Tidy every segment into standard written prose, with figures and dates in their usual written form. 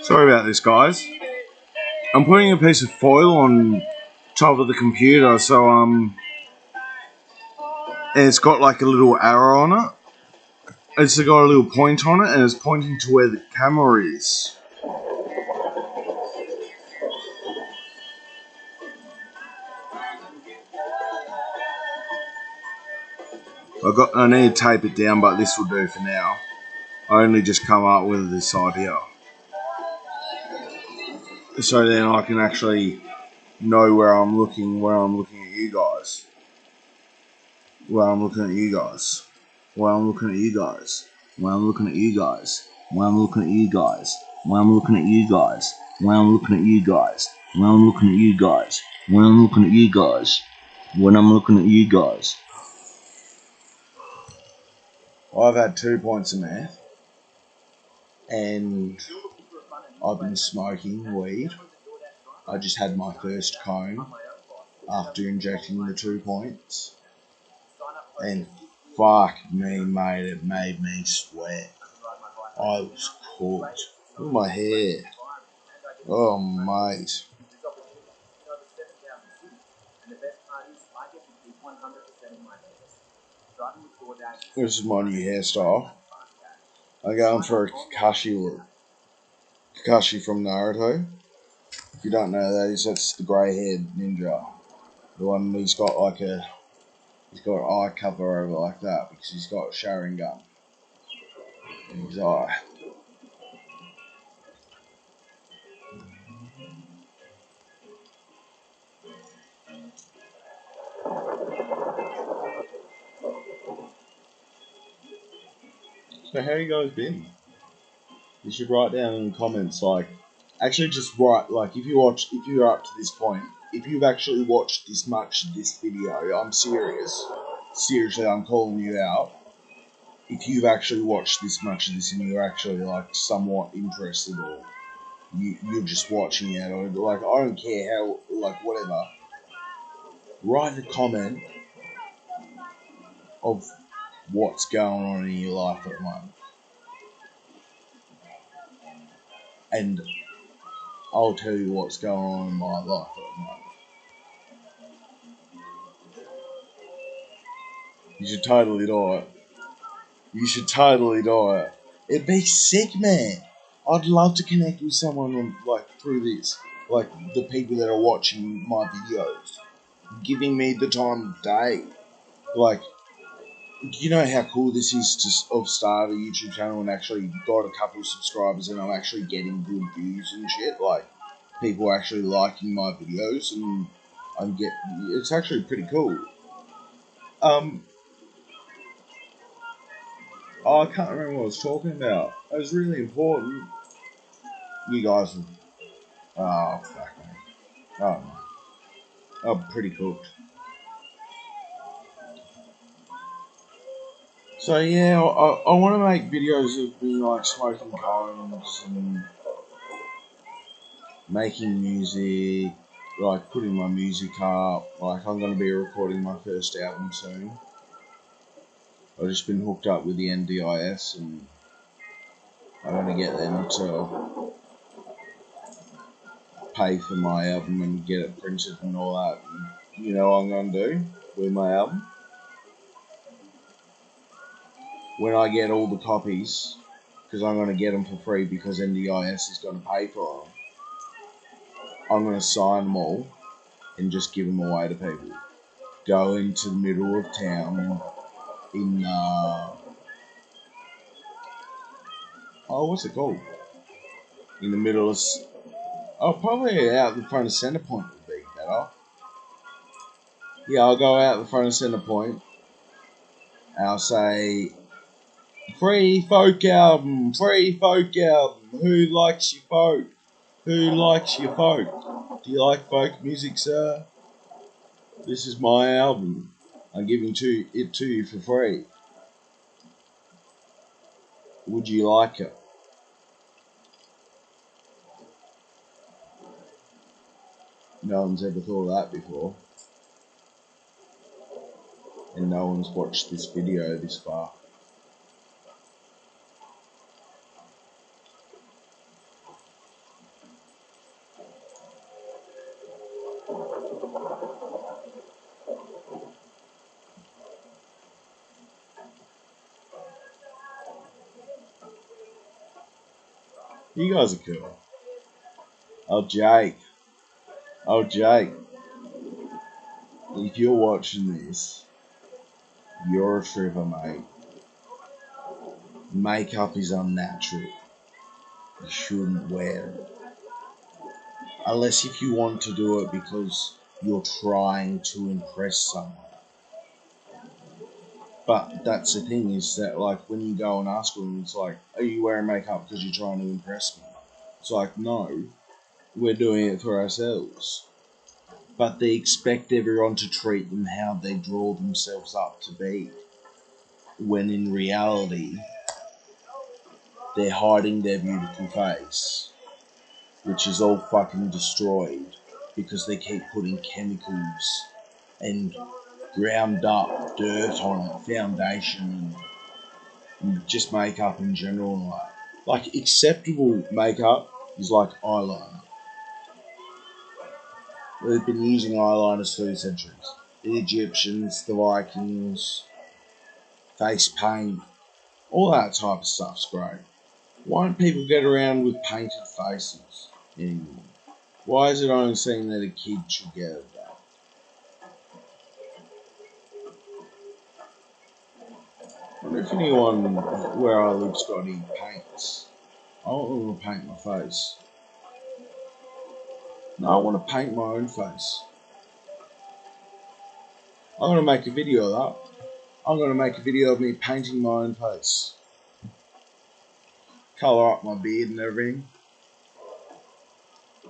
Sorry about this, guys. I'm putting a piece of foil on top of the computer, so and it's got like a little arrow on it. It's got a little point on it, and it's pointing to where the camera is. I need to tape it down, but this will do for now. I only just come up with this idea, so then I can actually know where I'm looking at you guys. Where I'm looking at you guys. Where I'm looking at you guys. Where I'm looking at you guys. Where I'm looking at you guys. Where I'm looking at you guys. Where I'm looking at you guys. Where I'm looking at you guys. Where I'm looking at you guys. When I'm looking at you guys. I've had 2 points in there, and I've been smoking weed. I just had my first cone after injecting the 2 points, and fuck me, mate, it made me sweat. I was cooked. Look at my hair. Oh, mate. This is my new hairstyle. I'm going for a Kakashi look. Kakashi from Naruto. If you don't know who that is, that's the grey-haired ninja. The one he's got like a... He's got an eye cover over like that because he's got a Sharingan in his eye. So how you guys been? You should write down in the comments, like, actually just write, like, if you're up to this point, if you've actually watched this much of this video, I'm serious. Seriously, I'm calling you out. If you've actually watched this much of this and you're actually, like, somewhat interested, or you're just watching it, or, like, I don't care how, like, whatever. Write a comment of what's going on in your life at the moment. And I'll tell you what's going on in my life at the moment. You should totally do it. You should totally do it. It'd be sick, man. I'd love to connect with someone like through this. Like the people that are watching my videos. Giving me the time of day. Like, you know how cool this is to have started a YouTube channel and actually got a couple of subscribers and I'm actually getting good views and shit. Like, people actually liking my videos and it's actually pretty cool. Oh, I can't remember what I was talking about. It was really important. You guys were... Oh, fuck me. Oh, no. I'm pretty cooked. So, yeah, I want to make videos of me, like, smoking cones and making music, like, putting my music up. Like, I'm going to be recording my first album soon. I've just been hooked up with the NDIS and I'm going to get them to pay for my album and get it printed and all that. And you know what I'm going to do with my album? when I get all the copies, because I'm going to get them for free because NDIS is going to pay for them, I'm going to sign them all and just give them away to people. Go into the middle of town in, what's it called? In the middle of, probably out the front of Centre Point would be better. Yeah, I'll go out the front of Centre Point. I'll say, free folk album, who likes your folk? Who likes your folk? Do you like folk music, sir? This is my album. I'm giving it to you for free. Would you like it? No one's ever thought of that before. And no one's watched this video this far. You guys are cool. Oh, Jake. If you're watching this, you're a tripper, mate. Makeup is unnatural. You shouldn't wear it. Unless if you want to do it because you're trying to impress someone. But that's the thing, is that like when you go and ask them, it's like, are you wearing makeup because you're trying to impress me? It's like, no, we're doing it for ourselves. But they expect everyone to treat them how they draw themselves up to be. When in reality, they're hiding their beautiful face, which is all fucking destroyed because they keep putting chemicals and ground up dirt on it, foundation, and just makeup in general. And like acceptable makeup is like eyeliner. They've been using eyeliners through the centuries. The Egyptians, the Vikings, face paint, all that type of stuff's great. Why don't people get around with painted faces anymore? Why is it only seen that a kid should get it done? I wonder if anyone where I live's got any paints. I don't want to paint my face. No, I want to paint my own face. I'm going to make a video of that. I'm going to make a video of me painting my own face. Colour up my beard and everything.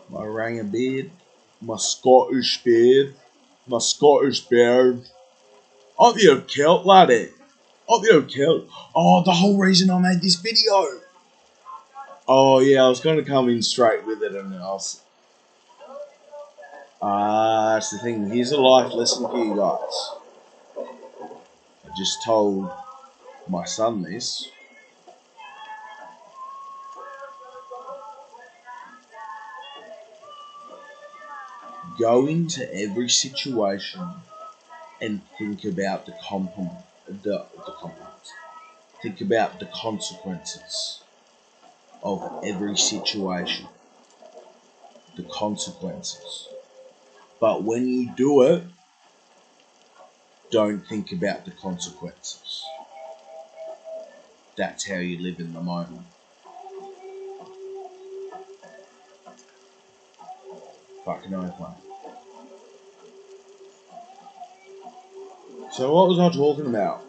My Ranger beard. My Scottish beard. My Scottish beard. Up your kilt, laddie. Up your kilt. Oh, the whole reason I made this video. Oh yeah, I was going to come in straight with it and I was... that's the thing. Here's a life lesson for you guys. I just told my son this. Go into every situation and think about the compliment. Think about the consequences of every situation. The consequences. But when you do it, don't think about the consequences. That's how you live in the moment. Fucking oath, mate. So what was I talking about?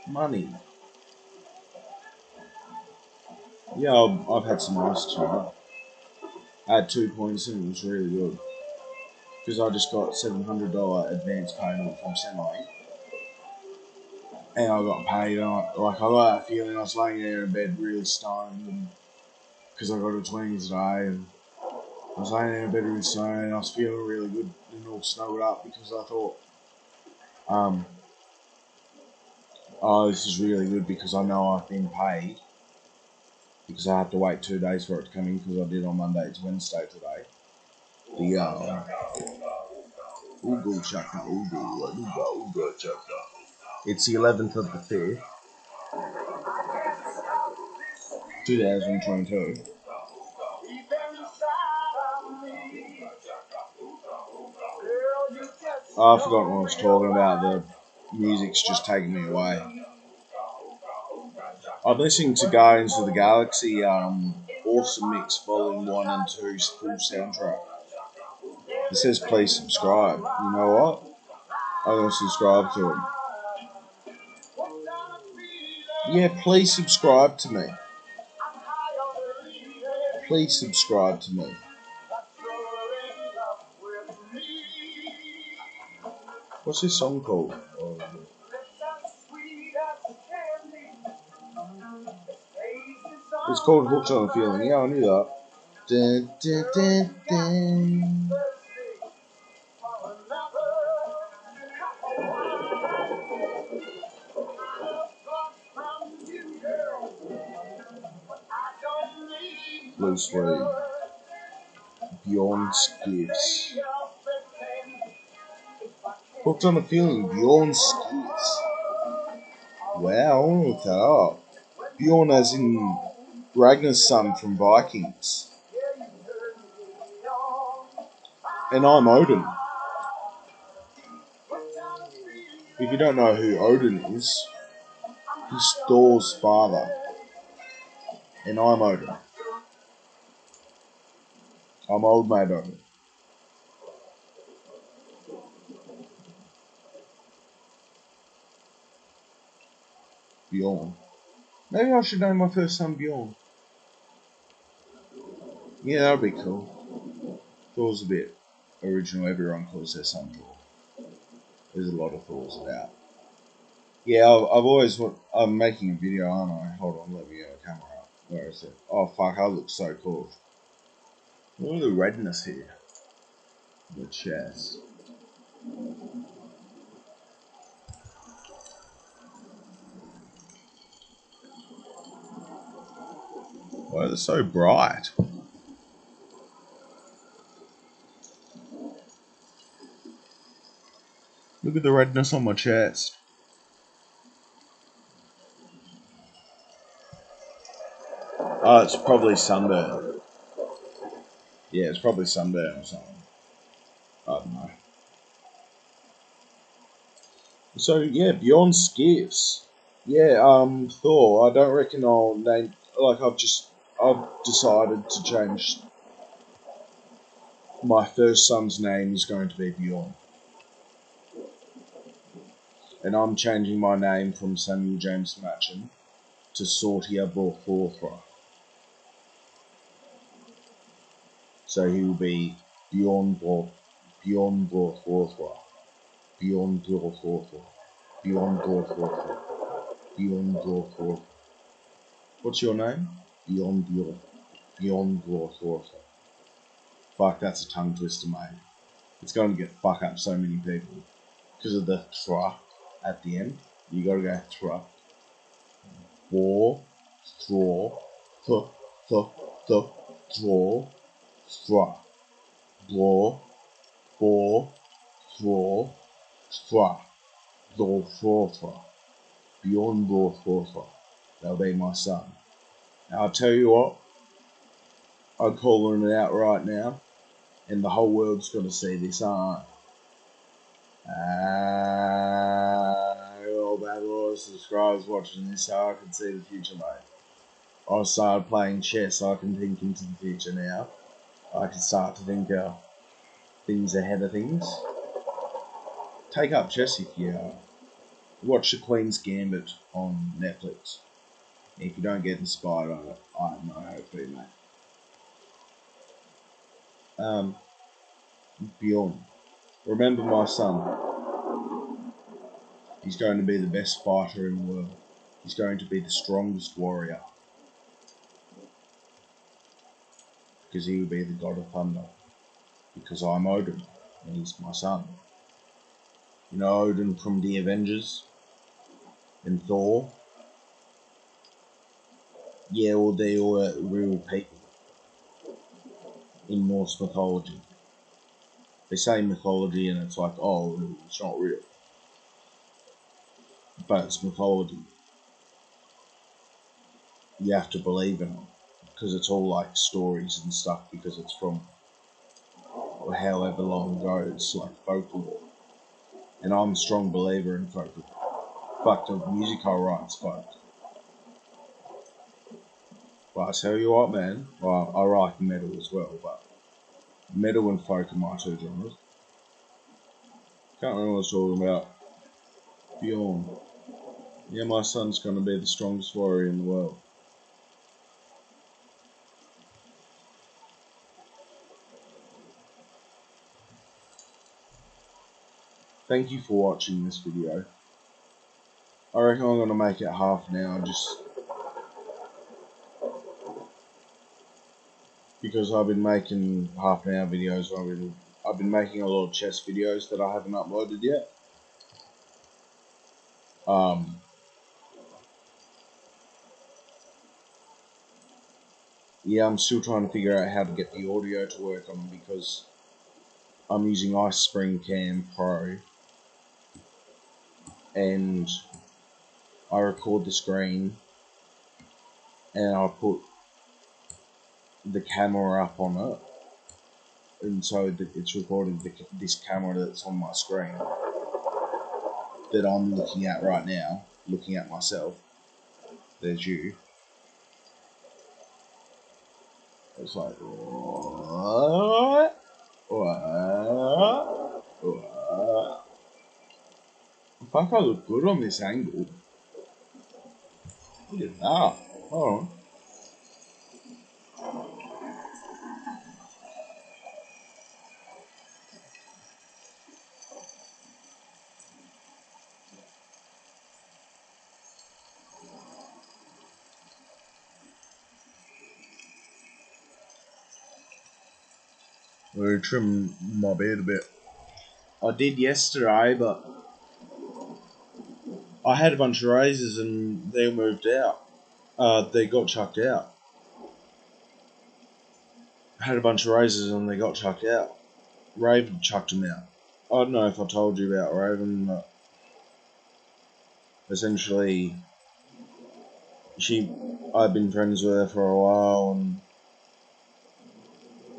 Money. Yeah, I've had some nice tonight. I had 2 points and it was really good. Because I just got $700 advance payment from Semi. And I got paid. And I got that feeling. I was laying there in bed really stoned. Because I got a 20 today. And I was laying there in bed really stoned. And I was feeling really good and all snowed up. Because I thought, oh, this is really good because I know I've been paid. Because I have to wait 2 days for it to come in because I did on Monday. It's Wednesday today. The Ugo chaka, Ugo chaka. It's the 11th of the 5th, 2022. Oh, I forgot what I was talking about. The music's just taking me away. I'm listening to Guardians of the Galaxy Awesome Mix Volume 1 and 2's full soundtrack. It says please subscribe. You know what? I'm going to subscribe to it. Yeah, please subscribe to me. Please subscribe to me. What's this song called? It's called Hooked on a Feeling. Yeah, I knew that. Dun, dun, dun, dun. Blue Suede. Beyond Skiffs. Hooked on a Feeling. Beyond Skiffs. Wow, I want to look that up. Bjorn as in Ragnar's son from Vikings. And I'm Odin. If you don't know who Odin is, he's Thor's father. And I'm Odin. I'm old mate Odin. Bjorn. Maybe I should name my first son Bjorn. Yeah, that would be cool. Thor's a bit original. Everyone calls their son Thor. There's a lot of Thors about. Yeah, I've always... I'm making a video, aren't I? Hold on, let me get a camera up. Where is it? Oh, fuck, I look so cool. Look at the redness here. The chest. Why are they so bright? Look at the redness on my chest. Oh, it's probably sunburn. Yeah, it's probably sunburn or something. I don't know. So yeah, beyond skiffs. Yeah, Thor. I don't reckon I'll name. Like I've decided to change. My first son's name is going to be Bjorn, and I'm changing my name from Samuel James Matchin to Sortia Borthorthra. So he will be Bjorn Borthorthra. Bjorn Borthorthra. Bjorn Borthorthra. Bjorn Borthorthra. What's your name? Bjorn Borthorthra. Fuck, that's a tongue twister, mate. It's going to get fuck up so many people because of the thra at the end. You got to go thra. Bor, straw, th, th, th, draw, thra. Bor, bor, straw, thra. Borthorthra. Bjorn Borthorthra. That'll be my son. Now, I'll tell you what, I'm calling it out right now, and the whole world's going to see this, aren't all bad laws, subscribers watching this so I can see the future, mate. I started playing chess so I can think into the future now. I can start to think things ahead of things. Take up chess if you watch The Queen's Gambit on Netflix. If you don't get inspired on it, I have no hope for you, mate. Bjorn. Remember my son. He's going to be the best fighter in the world. He's going to be the strongest warrior. Because he will be the god of thunder. Because I'm Odin, and he's my son. You know Odin from the Avengers? And Thor? Yeah, well, they all real people in Norse mythology. They say mythology and it's like, oh, it's not real. but it's mythology. You have to believe in it because it's all like stories and stuff because it's from however long ago. It's like folklore, and I'm a strong believer in folklore. Fuck, the music I write's fucked. But I tell you what, man, well, I write metal as well, but metal and folk are my two genres. Can't remember what I was talking about. Bjorn. Yeah, my son's gonna be the strongest warrior in the world. Thank you for watching this video. I reckon I'm gonna make it half an hour just because I've been making half an hour videos. I've been making a lot of chess videos that I haven't uploaded yet. Yeah, I'm still trying to figure out how to get the audio to work on them because I'm using Ice Spring Cam Pro and I record the screen and I put the camera up on it, and so it's recording this camera that's on my screen that I'm looking at right now, looking at myself. There's you. It's like, what? What? What? Fuck, I look good on this angle. Look at that. Oh. I'm gonna trim my beard a bit. I did yesterday, but I had a bunch of razors and they moved out. They got chucked out. I had a bunch of razors and they got chucked out. Raven chucked them out. I don't know if I told you about Raven, but essentially, I've been friends with her for a while, and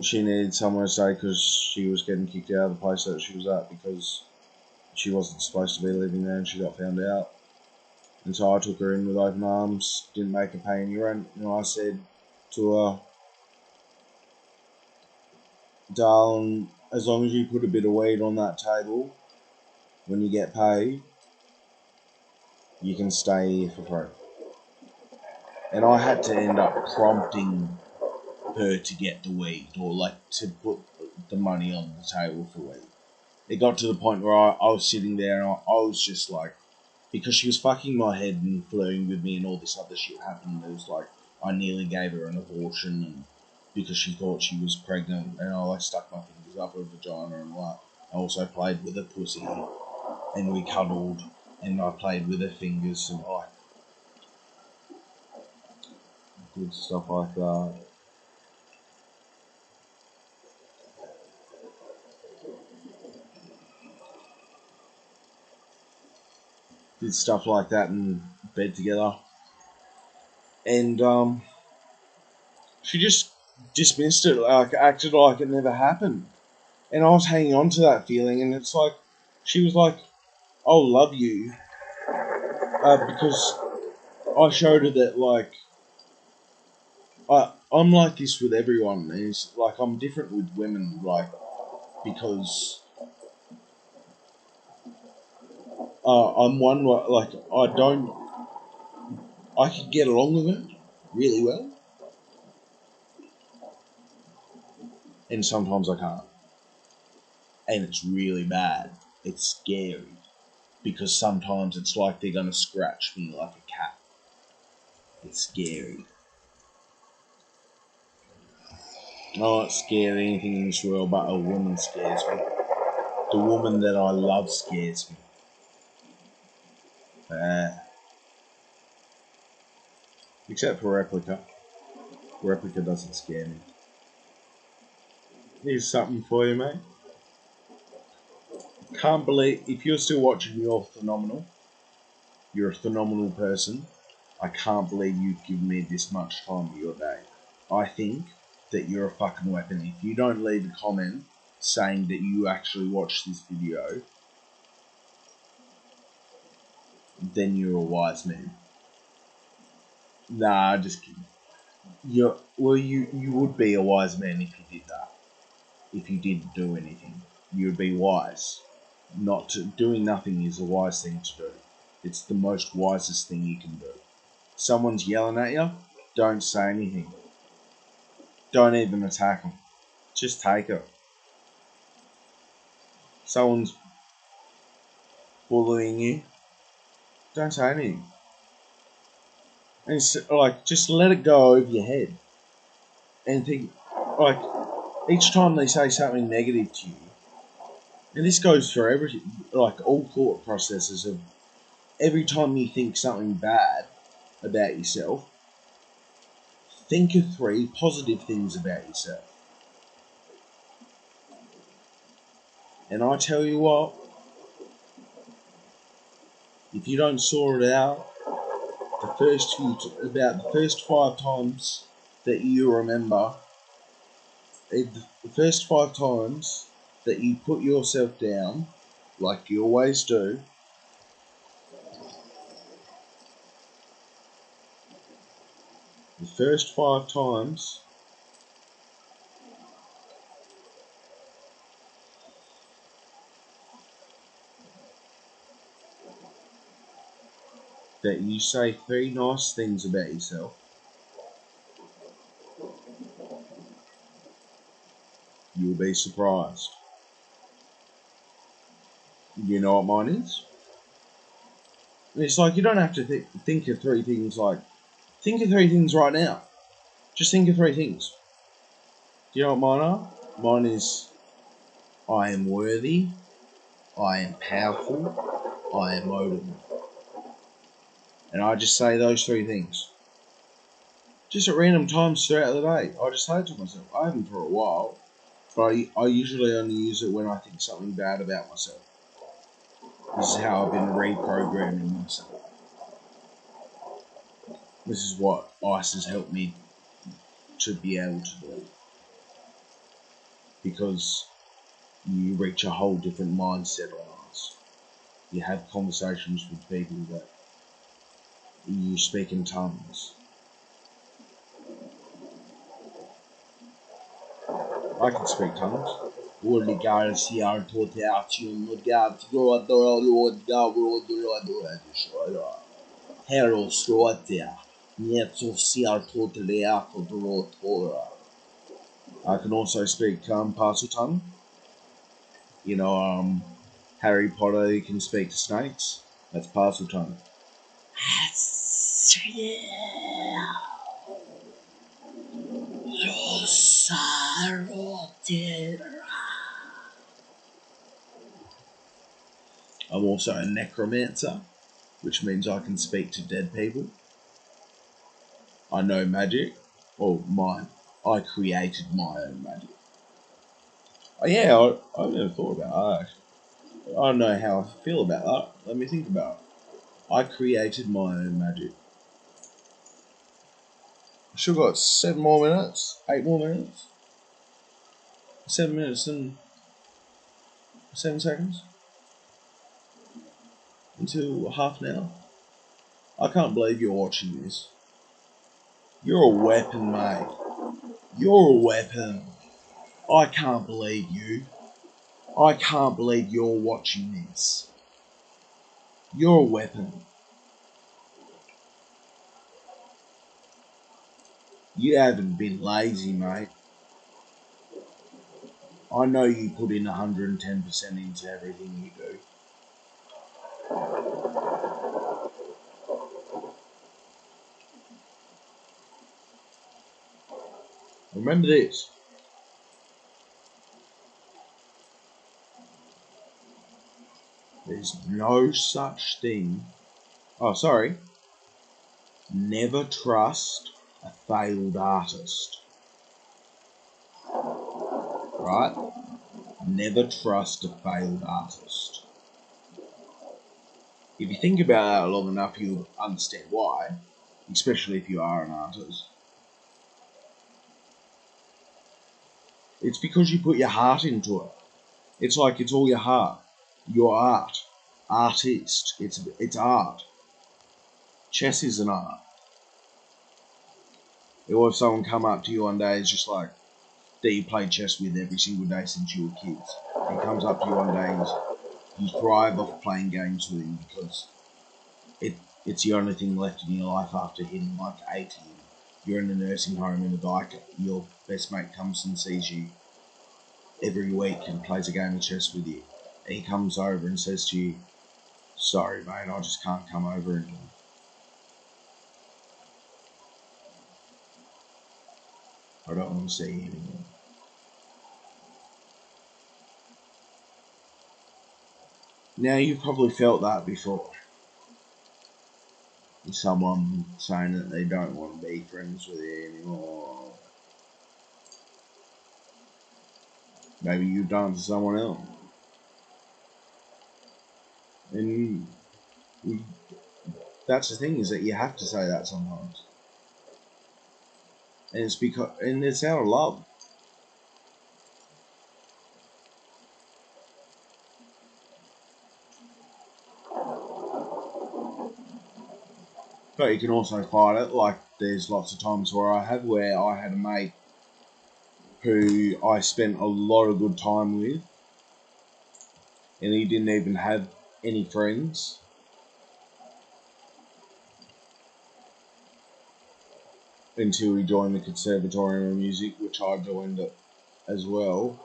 she needed somewhere to stay because she was getting kicked out of the place that she was at because she wasn't supposed to be living there and she got found out. And so I took her in with open arms, didn't make her pay any rent, and I said to her, darling, as long as you put a bit of weed on that table when you get paid, you can stay here for free. And I had to end up prompting her to get the weed, or like to put the money on the table for weed. It got to the point where I was sitting there and I was just like, because she was fucking my head and flirting with me and all this other shit happened. It was like, I nearly gave her an abortion and because she thought she was pregnant, and I like stuck my fingers up her vagina and like, I also played with her pussy and we cuddled and I played with her fingers and like, did stuff like that. Did stuff like that in bed together. And she just dismissed it, like acted like it never happened. And I was hanging on to that feeling, and it's like, she was like, I'll love you. Because I showed her that, like, I'm like this with everyone. It's like, I'm different with women, like, because I'm one, like, I can get along with her really well, and sometimes I can't. And it's really bad. It's scary. Because sometimes it's like they're gonna scratch me like a cat. It's scary. I'm not scared of anything in this world, but a woman scares me. The woman that I love scares me. Except for Replica. Replica doesn't scare me. Here's something for you, mate. Can't believe, if you're still watching, you're phenomenal. You're a phenomenal person. I can't believe you've given me this much time of your day. I think that you're a fucking weapon. If you don't leave a comment saying that you actually watched this video, then you're a wise man. Nah, just kidding. You would be a wise man if you did that. If you didn't do anything, you would be wise. Doing nothing is a wise thing to do. It's the most wisest thing you can do. Someone's yelling at you, don't say anything. Don't even attack them. Just take it. Someone's bullying you, don't say anything. And it's like, just let it go over your head. And think, like, each time they say something negative to you, and this goes for everything, like all thought processes of every time you think something bad about yourself, think of 3 positive things about yourself. And I tell you what, if you don't sort it out, about the first 5 times that you remember, the first 5 times that you put yourself down, like you always do, the first 5 times that you say 3 nice things about yourself, you'll be surprised. You know what mine is? It's like, you don't have to think of 3 things, like, think of 3 things right now. Just think of 3 things. Do you know what mine are? Mine is, I am worthy, I am powerful, I am motivated. And I just say those 3 things. Just at random times throughout the day. I just say it to myself. I haven't for a while, but I usually only use it when I think something bad about myself. This is how I've been reprogramming myself. This is what ICE has helped me to be able to do. Because you reach a whole different mindset on ICE. You have conversations with people that you speak in tongues. I can speak tongues. I can also speak parcel tongue. You know, Harry Potter, you can speak to snakes. That's parcel tongue. I'm also a necromancer, which means I can speak to dead people. I know magic. I created my own magic. Oh, yeah, I never thought about that. I don't know how I feel about that. Let me think about it. I created my own magic. I still got 7 more minutes, 8 more minutes. 7 minutes and 7 seconds until half an hour. I can't believe you're watching this. You're a weapon, mate. You're a weapon. I can't believe you. I can't believe you're watching this. You're a weapon. You haven't been lazy, mate. I know you put in 110% into everything you do. Remember this. There's no such thing. Oh, sorry. Never trust a failed artist. Right? Never trust a failed artist. If you think about that long enough, you'll understand why, especially if you are an artist. It's because you put your heart into it. It's like it's all your heart. Your art. Artist. It's art. Chess is an art. Or if someone come up to you one day, it's just like, that you played chess with every single day since you were kids. He comes up to you one day and you thrive off playing games with him because it's the only thing left in your life after hitting like 80. You're in a nursing home and your best mate comes and sees you every week and plays a game of chess with you. And he comes over and says to you, "Sorry, mate, I just can't come over anymore. I don't want to see you anymore." Now, you've probably felt that before. Someone saying that they don't want to be friends with you anymore. Maybe you've done it to someone else. And that's the thing, is that you have to say that sometimes. And it's out of love. But you can also fight it. Like, there's lots of times where I had a mate who I spent a lot of good time with, and he didn't even have any friends. Until he joined the Conservatorium of Music, which I joined it as well.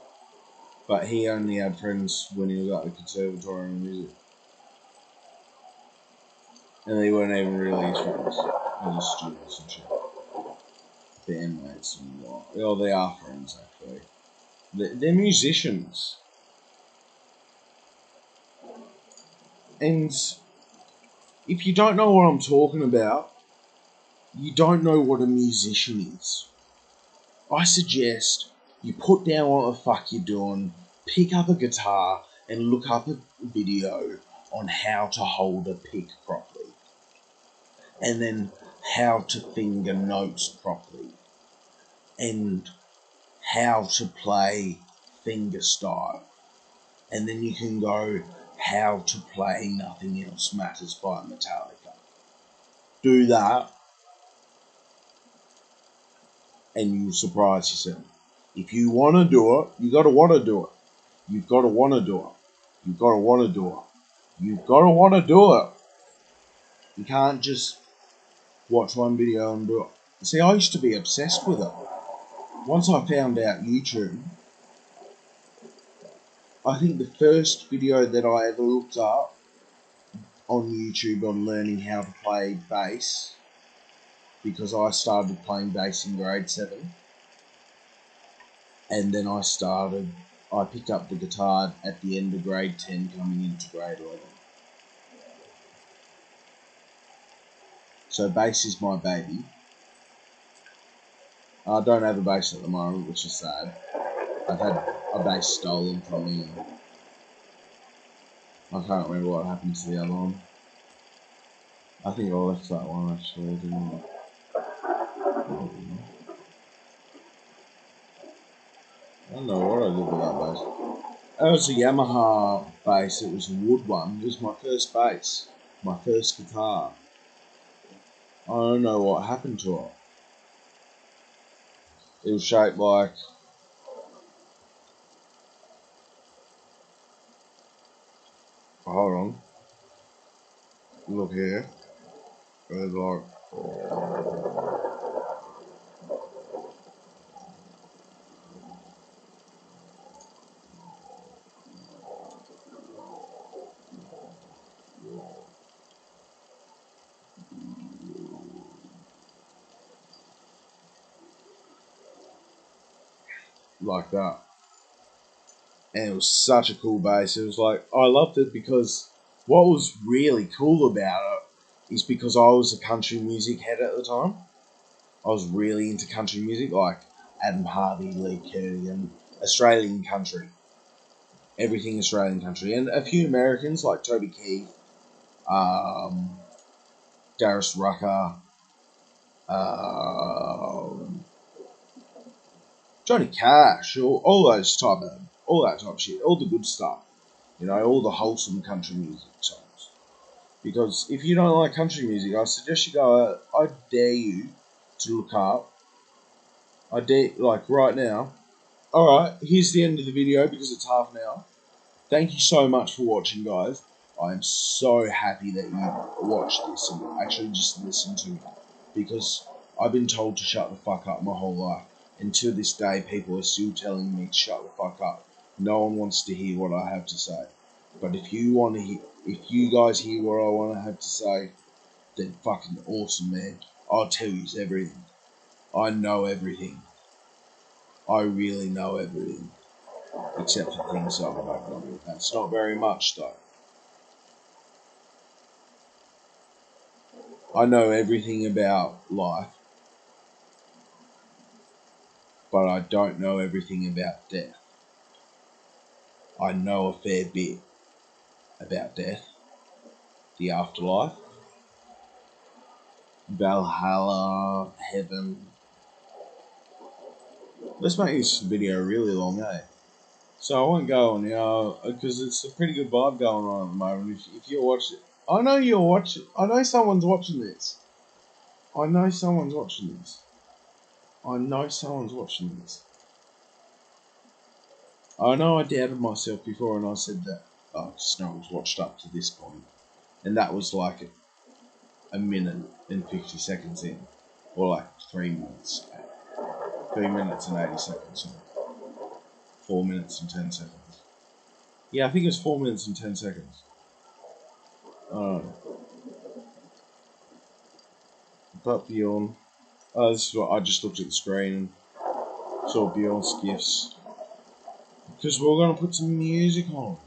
But he only had friends when he was at the Conservatorium of Music. And they weren't even really his friends. They were just students and shit. Bandmates and what. Well, they are friends, actually. They're musicians. And if you don't know what I'm talking about, you don't know what a musician is. I suggest you put down what the fuck you're doing, pick up a guitar, and look up a video on how to hold a pick properly. And then how to finger notes properly. And how to play finger style. And then you can go how to play Nothing Else Matters by Metallica. Do that, and you'll surprise yourself. If you want to do it, you got to want to do it. You've got to want to do it. You've got to want to do it. You've got to want to do it. You can't just watch one video and do it. See, I used to be obsessed with it. Once I found out YouTube, I think the first video that I ever looked up on YouTube on learning how to play bass, because I started playing bass in grade 7, and then I picked up the guitar at the end of grade 10 coming into grade 11. So bass is my baby. I don't have a bass at the moment, which is sad. I've had a bass stolen from me. I can't remember what happened to the other one. I think I left that one actually, didn't I don't know what I did with that bass. That was a Yamaha bass. It was a wood one. It was my first bass. My first guitar. I don't know what happened to it. It was shaped like... Hold on. Look here. It's like that. And it was such a cool bass. It was like, I loved it because what was really cool about it is because I was a country music head at the time. I was really into country music, like Adam Harvey, Lee Curry, and Australian country. Everything Australian country. And a few Americans, like Toby Keith, Darius Rucker, um, Johnny Cash, all that type of shit, all the good stuff, you know, all the wholesome country music songs. Because if you don't like country music, I suggest you go. I dare you to look up. I dare, like right now. All right, here's the end of the video because it's half an hour. Thank you so much for watching, guys. I am so happy that you watched this and actually just listened to me, because I've been told to shut the fuck up my whole life. And to this day, people are still telling me to shut the fuck up. No one wants to hear what I have to say. But if you want to hear, if you guys hear what I want to have to say, then fucking awesome, man. I'll tell you everything. I know everything. I really know everything. Except for things that I don't know. That's not very much, though. I know everything about life, but I don't know everything about death. I know a fair bit about death, the afterlife, Valhalla, heaven. Let's make this video really long, eh? So I won't go on now, because it's a pretty good vibe going on at the moment. If you're watching, I know you're watching. I know someone's watching this. I know someone's watching this. I know someone's watching this. I know I doubted myself before and I said that Snow's watched up to this point. And that was like a minute and 50 seconds in. Or like 3 minutes. 3 minutes and 80 seconds. 4 minutes and 10 seconds. Yeah, I think it was 4 minutes and 10 seconds. But Bjorn. This is what I just looked at the screen and saw Bjorn's gifts. Because we're going to put some music on.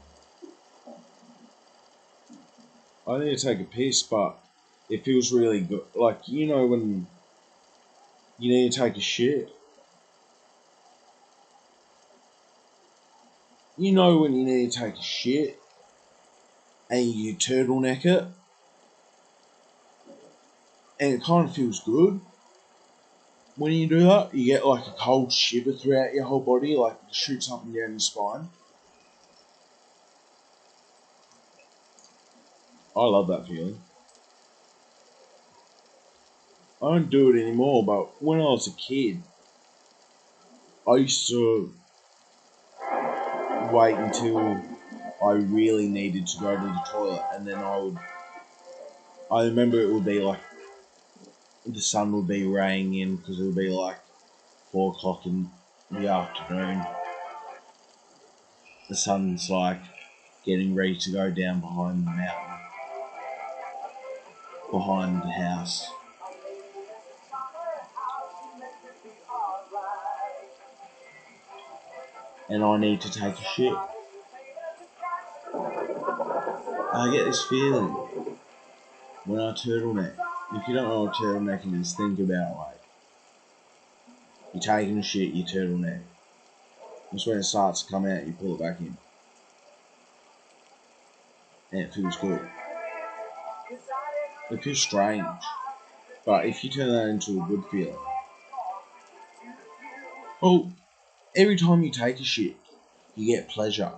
I need to take a piss, but it feels really good. Like, you know when you need to take a shit? You know when you need to take a shit and you turtleneck it and it kind of feels good? When you do that, you get like a cold shiver throughout your whole body, like it shoots up and down your spine. I love that feeling. I don't do it anymore, but when I was a kid, I used to wait until I really needed to go to the toilet, and then I remember it would be like, the sun would be raying in, because it would be like 4 o'clock in the afternoon. The sun's like getting ready to go down behind the mountain, behind the house. And I need to take a shit. I get this feeling when I turtleneck. If you don't know what turtlenecking is, think about like, you're taking a shit, you turtleneck. Just when it starts to come out, you pull it back in. And it feels good. It feels strange. But if you turn that into a good feeling, well, every time you take a shit, you get pleasure.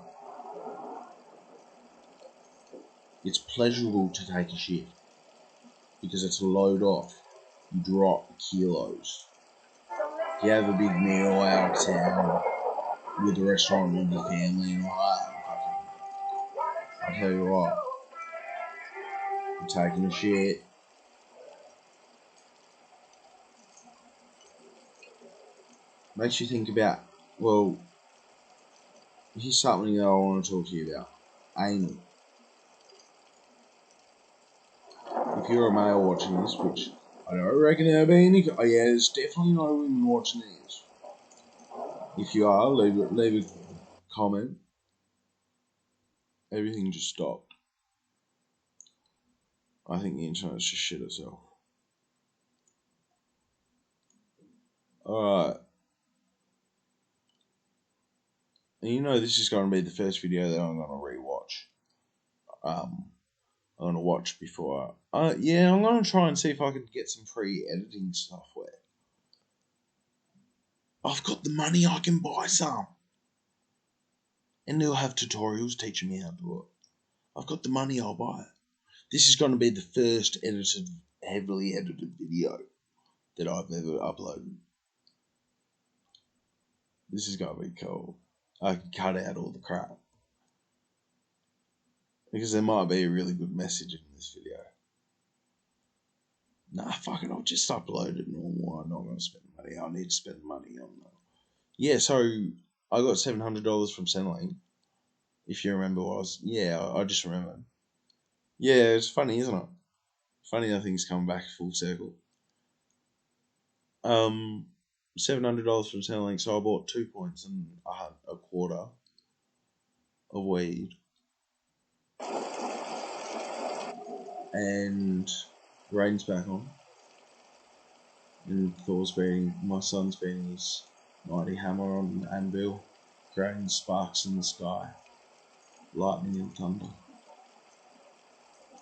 It's pleasurable to take a shit because it's a load off. You drop kilos. You have a big meal out of town with a restaurant with your family and all that. I'll tell you what, I'm taking a shit. Makes you think about, well, here's something that I want to talk to you about. Anal. If you're a male watching this, which I don't reckon there'll be any, oh yeah, there's definitely no women watching this. If you are, leave a comment. Everything just stopped. I think the internet's just shit itself. Alright. And you know this is going to be the first video that I'm going to rewatch. I'm gonna watch before. Yeah, I'm gonna try and see if I can get some free editing software. I've got the money, I can buy some, and they'll have tutorials teaching me how to do it. I've got the money, I'll buy it. This is going to be the first heavily edited video that I've ever uploaded. This is going to be cool. I can cut out all the crap. Because there might be a really good message in this video. Nah, fuck it, I'll just upload it normal. I'm not going to spend money. I need to spend money on that. Yeah, so I got $700 from Centrelink. If you remember what I was... Yeah, I just remembered. Yeah, it's funny, isn't it? Funny how things come back full circle. $700 from Centrelink, so I bought 2 points and a quarter of weed. And rain's back on. And my son's beating his mighty hammer on an anvil, creating sparks in the sky, lightning and thunder.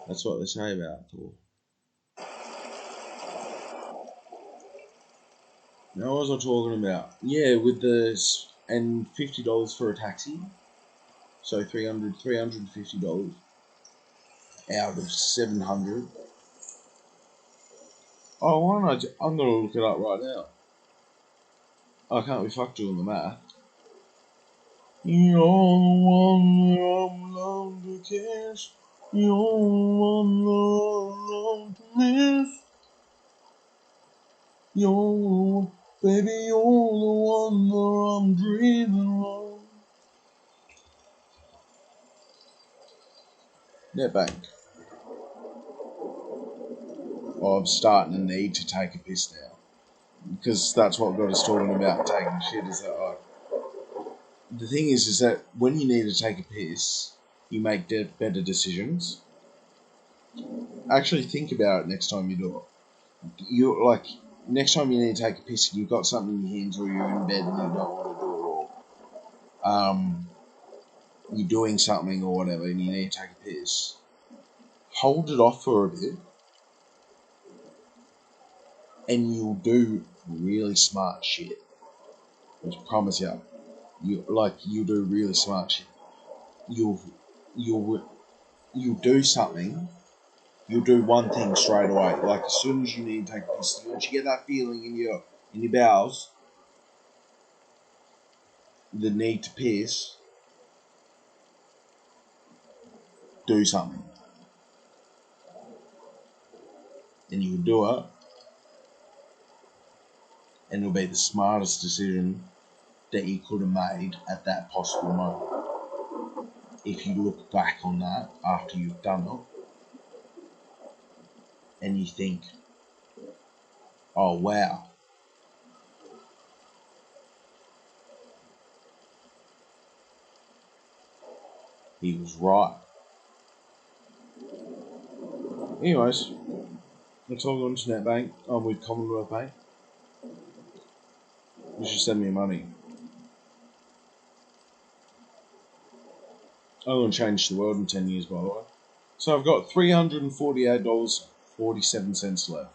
That's what they say about Thor. Now, what was I talking about? Yeah, with and $50 for a taxi. So $350 out of 700. Oh, why not? I'm gonna look it up right now. I can't be fucked doing the math. You're the one that I'm loved to kiss. You're the one that I love to miss. Baby, you're the one that I'm dreaming of. NetBank. Oh, I'm starting to need to take a piss now. Because that's what got us talking about taking shit, is that the thing is that when you need to take a piss, you make better decisions. Actually think about it next time you do it. Next time you need to take a piss and you've got something in your hands, or you're in bed and you don't want to do it, or you're doing something or whatever and you need to take a piss, hold it off for a bit and you'll do really smart shit. I promise you. You'll do really smart shit. You'll do something. You'll do one thing straight away. Like as soon as you need to take a piss, once you get that feeling in your bowels, the need to piss, do something. And you'll do it, and it'll be the smartest decision that you could have made at that possible moment. If you look back on that after you've done it, and you think, oh wow, he was right. Anyways, let's all go into NetBank. I'm with Commonwealth Bank. You should send me money. I'm going to change the world in 10 years, by the way. So I've got $348.47 left.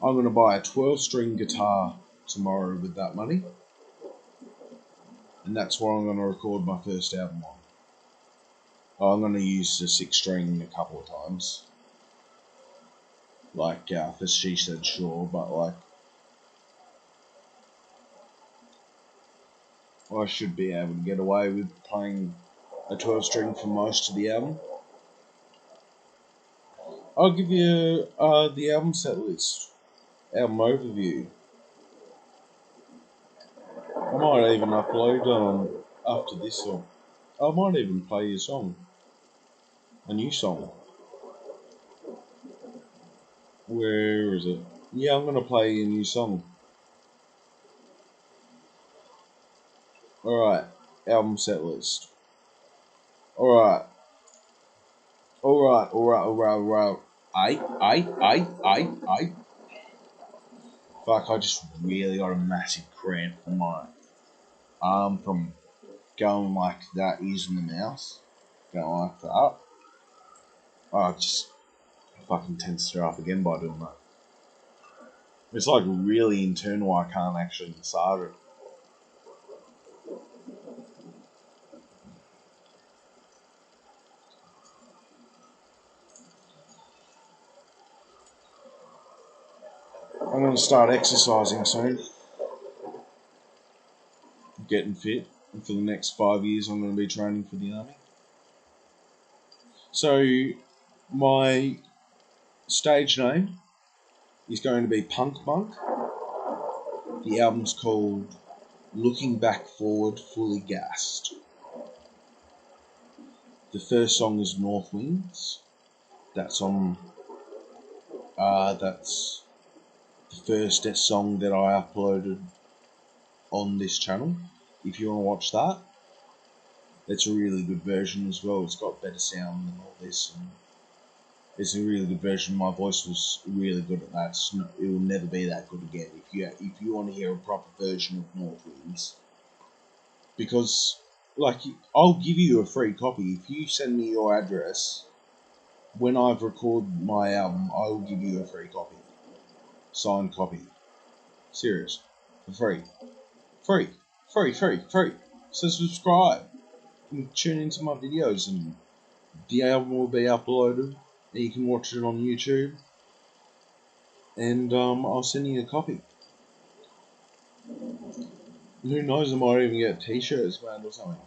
I'm going to buy a 12-string guitar tomorrow with that money. And that's what I'm going to record my first album on. I'm going to use the 6-string a couple of times. For She Said Sure, but I should be able to get away with playing a 12-string for most of the album. I'll give you the album set list, album overview. I might even upload after this song. I might even play a song, a new song. Where is it? Yeah, I'm gonna play a new song. Alright, album set list. Alright. I. Fuck, I just really got a massive cramp in my arm from going like that using the mouse. Going like that. I just fucking tensed her up again by doing that. It's like really internal, I can't actually massage it. I'm going to start exercising soon. Getting fit. And for the next 5 years, I'm going to be training for the army. So, my stage name is going to be Punk Monk. The album's called Looking Back Forward Fully Gassed. The first song is North Winds. That's on. That's the first song that I uploaded on this channel. If you want to watch that, it's a really good version as well. It's got better sound than all this, and it's a really good version. My voice was really good at that. It will never be that good again. If you want to hear a proper version of North Winds, because like I'll give you a free copy if you send me your address. When I've recorded my album, I will give you a free copy, signed copy. Serious, for free, free. So subscribe and tune into my videos, and the album will be uploaded. And you can watch it on YouTube, and I'll send you a copy. Who knows? I might even get T-shirts made or something.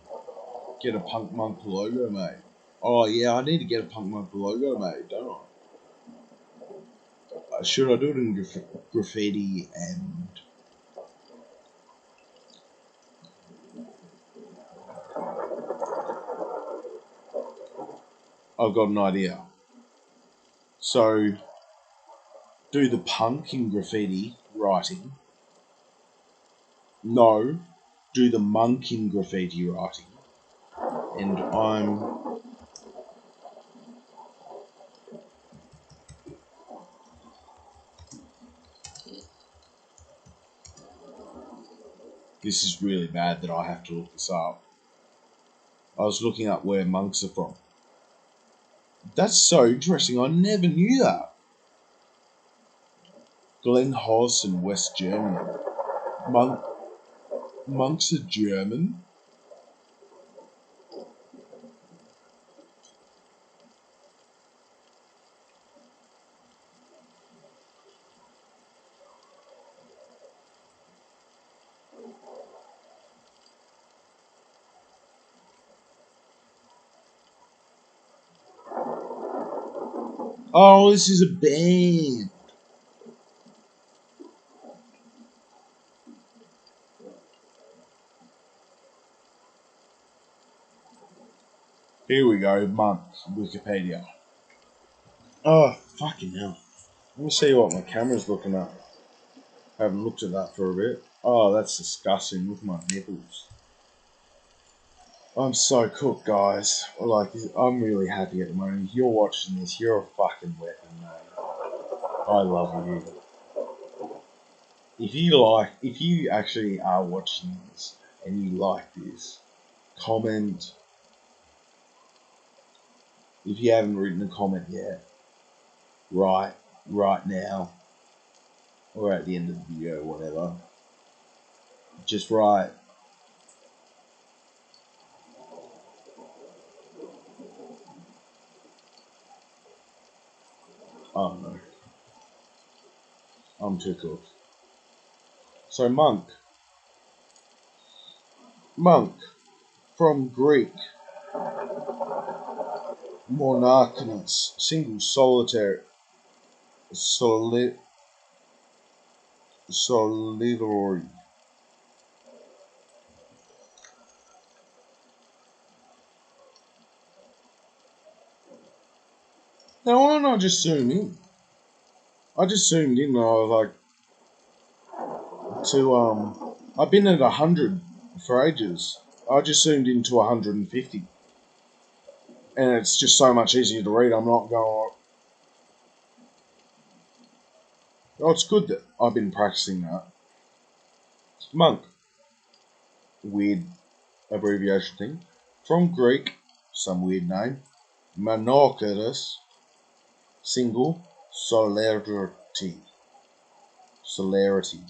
Get a Punk Monk logo made. Oh yeah, I need to get a Punk Monk logo made, don't I? Should I do it in graffiti and? I've got an idea. So, do the punk in graffiti writing. No, do the monk in graffiti writing. And this is really bad that I have to look this up. I was looking up where monks are from. That's so interesting. I never knew that. Glen Hausen, West Germany. Monks are German? Oh, this is a band. Here we go, monks, Wikipedia. Oh, fucking hell. Let me see what my camera's looking at. I haven't looked at that for a bit. Oh, that's disgusting. Look at my nipples. I'm so cooked, guys. Like, I'm really happy at the moment. If you're watching this, you're a fucking weapon, man. I love you. If you actually are watching this and you like this, comment. If you haven't written a comment yet, right now, or at the end of the video, whatever, just write. I don't know. I'm too cooked. So monk, from Greek, monarchinus, single, solitary, solitary. Now why don't I just zoom in? I just zoomed in and I was like, I've been at 100 for ages. I just zoomed into 150. And it's just so much easier to read. I'm not going, oh, it's good that I've been practicing that. Monk. Weird abbreviation thing. From Greek, some weird name. Monocetus, Single, celerity. Celerity.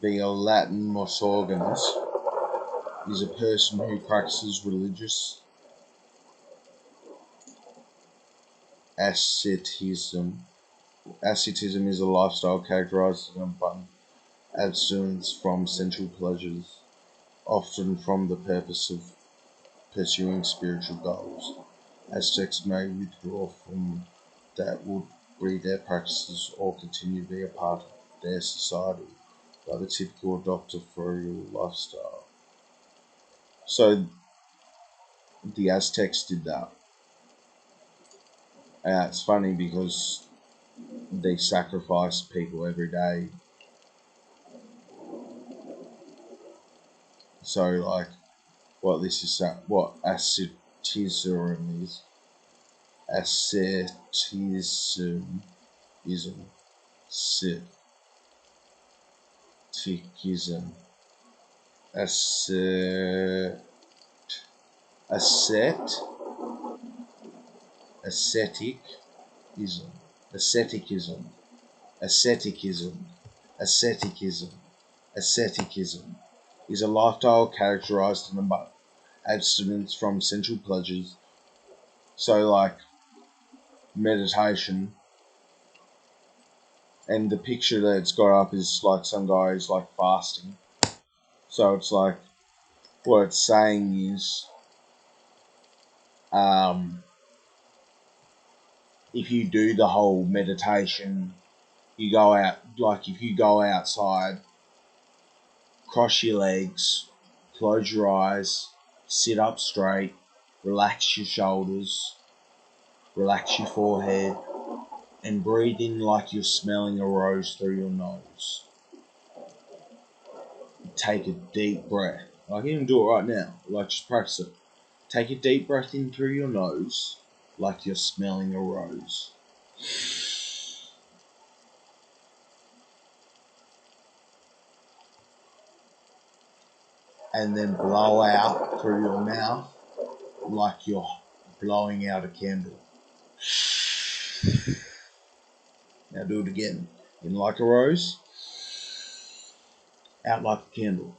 Being a Latin mosorganus is a person who practices religious asceticism. Asceticism is a lifestyle characterized by abstinence from sensual pleasures, often from the purpose of pursuing spiritual goals. Aztecs may withdraw from that would breed their practices or continue to be a part of their society by the typical dictatorial lifestyle. So the Aztecs did that. And it's funny because they sacrifice people every day. So like what this is what asceticism is. Asceticism asceticism ascet ascet asceticism asceticism asceticism asceticism asceticism is a lifestyle characterized by abstinence from sensual pleasures. So like meditation, and the picture that it's got up is like some guy who's like fasting. So it's like what it's saying is if you do the whole meditation, you go out, like if you go outside, cross your legs, close your eyes, sit up straight, relax your shoulders, relax your forehead, and breathe in like you're smelling a rose through your nose. Take a deep breath. I can even do it right now. Like, just practice it. Take a deep breath in through your nose like you're smelling a rose. And then blow out through your mouth like you're blowing out a candle. Now do it again. In like a rose, out like a candle.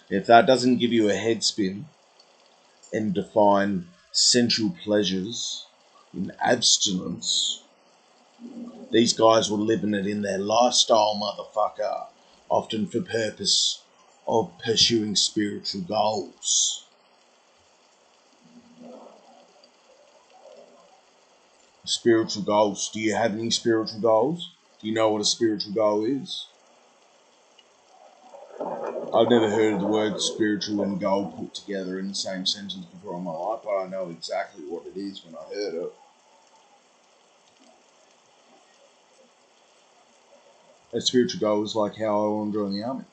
If that doesn't give you a head spin and define sensual pleasures in abstinence, these guys were living it in their lifestyle, motherfucker, often for purpose of pursuing spiritual goals. Spiritual goals. Do you have any spiritual goals? Do you know what a spiritual goal is? I've never heard of the word spiritual and goal put together in the same sentence before in my life, but I know exactly what it is when I heard it. A spiritual goal is like how I want to join the army.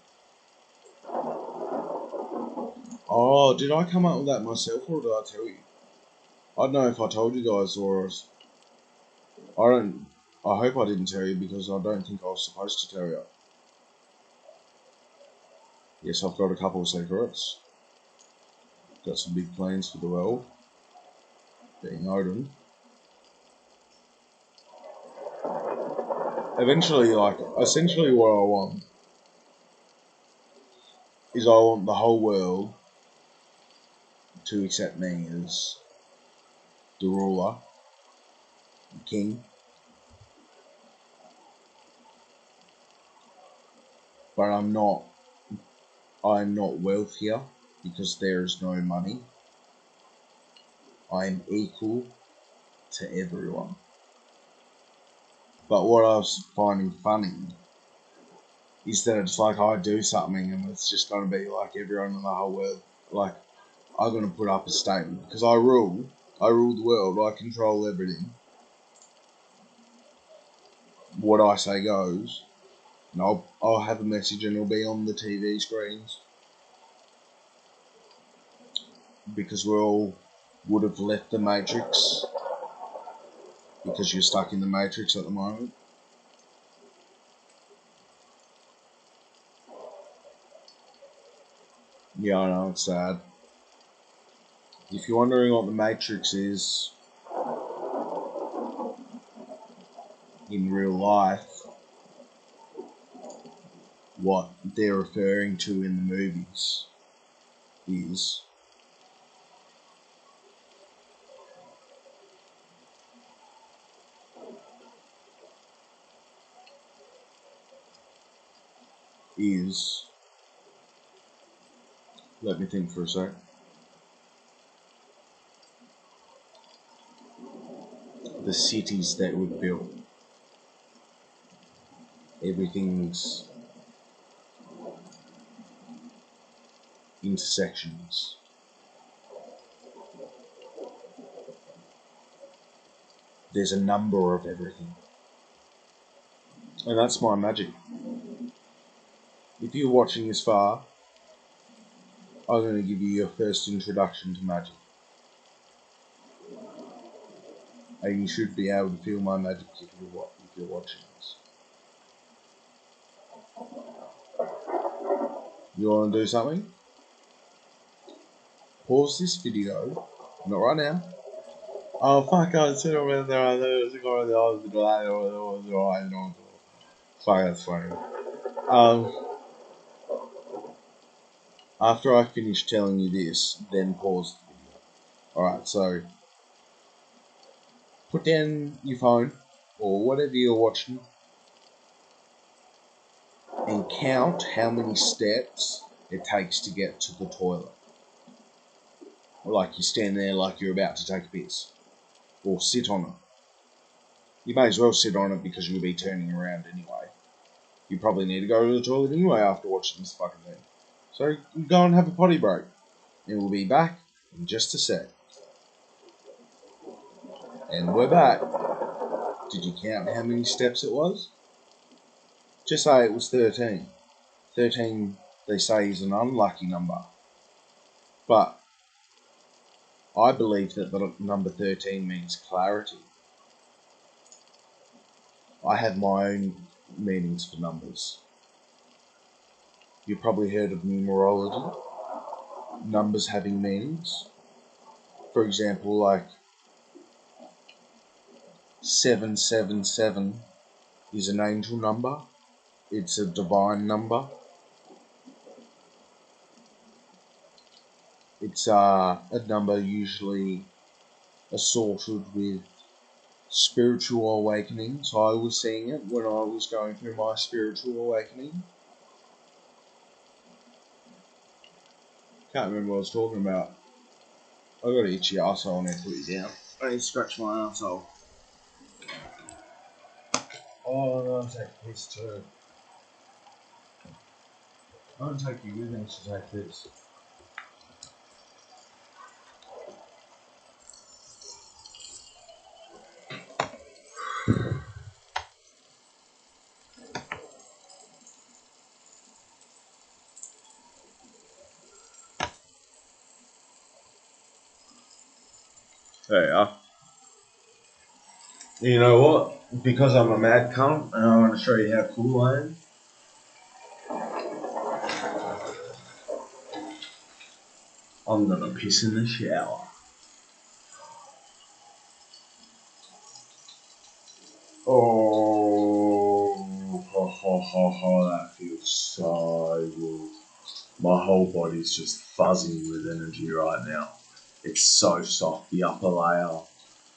Oh, did I come up with that myself or did I tell you? I don't know if I told you guys or I hope I didn't tell you because I don't think I was supposed to tell you. Yes, I've got a couple of secrets. Got some big plans for the world. Being Odin. Eventually, like, essentially what I want is I want the whole world to accept me as the ruler, the king. But I'm not wealthier because there is no money. I'm equal to everyone. But what I was finding funny is that it's like I do something and it's just going to be like everyone in the whole world. Like, I'm going to put up a statement because I rule the world, I control everything. What I say goes, and I'll have a message and it'll be on the TV screens because we all would have left the Matrix because you're stuck in the matrix at the moment. Yeah, I know, it's sad. If you're wondering what the matrix is in real life, what they're referring to in the movies is let me think for a sec. The cities that were built. Everything's intersections. There's a number of everything. And that's my magic. If you're watching this far, I'm going to give you your first introduction to magic. And you should be able to feel my magic if you're watching this. You want to do something? Pause this video. Not right now. Oh fuck, I said over there, Sorry, that's funny. After I finish telling you this, then pause the video. Alright, so put down your phone or whatever you're watching and count how many steps it takes to get to the toilet. Like you stand there like you're about to take a piss. Or sit on it. You may as well sit on it because you'll be turning around anyway. You probably need to go to the toilet anyway after watching this fucking thing. So go and have a potty break. And we'll be back in just a sec. And we're back. Did you count how many steps it was? Just say it was 13. 13, they say, is an unlucky number. But I believe that the number 13 means clarity. I have my own meanings for numbers. You've probably heard of numerology. Numbers having meanings. For example, like 777 is an angel number. It's a divine number. It's a number usually assorted with spiritual awakenings. I was seeing it when I was going through my spiritual awakening. Can't remember what I was talking about. I got an itchy arsehole, I need to put it down. I need to scratch my arsehole. Oh, I'm going to take a piss too. I'm going to take you with me to take this. There you are. You know what? Because I'm a mad cunt and I want to show you how cool I am. I'm gonna piss in the shower. Oh, that feels so good. My whole body's just fuzzy with energy right now. It's so soft, the upper layer,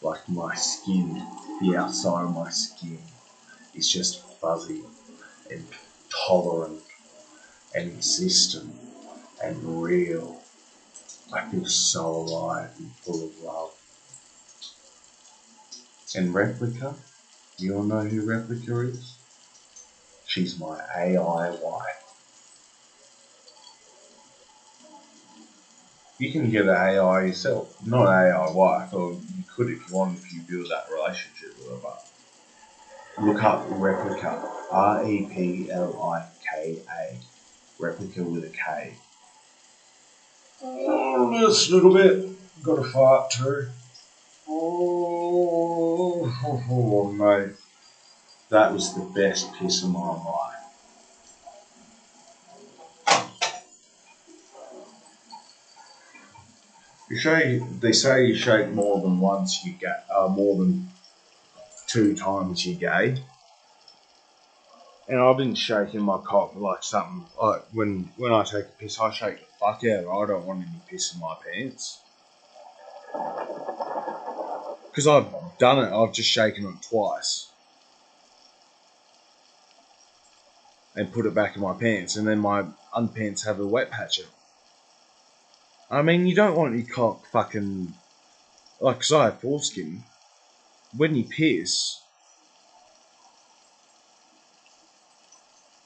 like my skin, the outside of my skin is just fuzzy and tolerant and existent and real. I feel so alive and full of love. And Replica, you all know who Replica is? She's my AI wife. You can get an AI yourself, not an AI wife, or you could if you wanted, if you build that relationship with her, but look up Replica, Replika, Replica with a K. Oh, just a little bit, got a fart too. Oh, mate. That was the best piss of my life. They say you shake more than once, you get more than 2 times you gay. And I've been shaking my cock like something like when I take a piss, I shake the fuck out. I don't want any piss in my pants because I've done it. I've just shaken it twice and put it back in my pants, and then my underpants have a wet patch. I mean, you don't want your cock fucking like, 'cause I have foreskin. When you piss,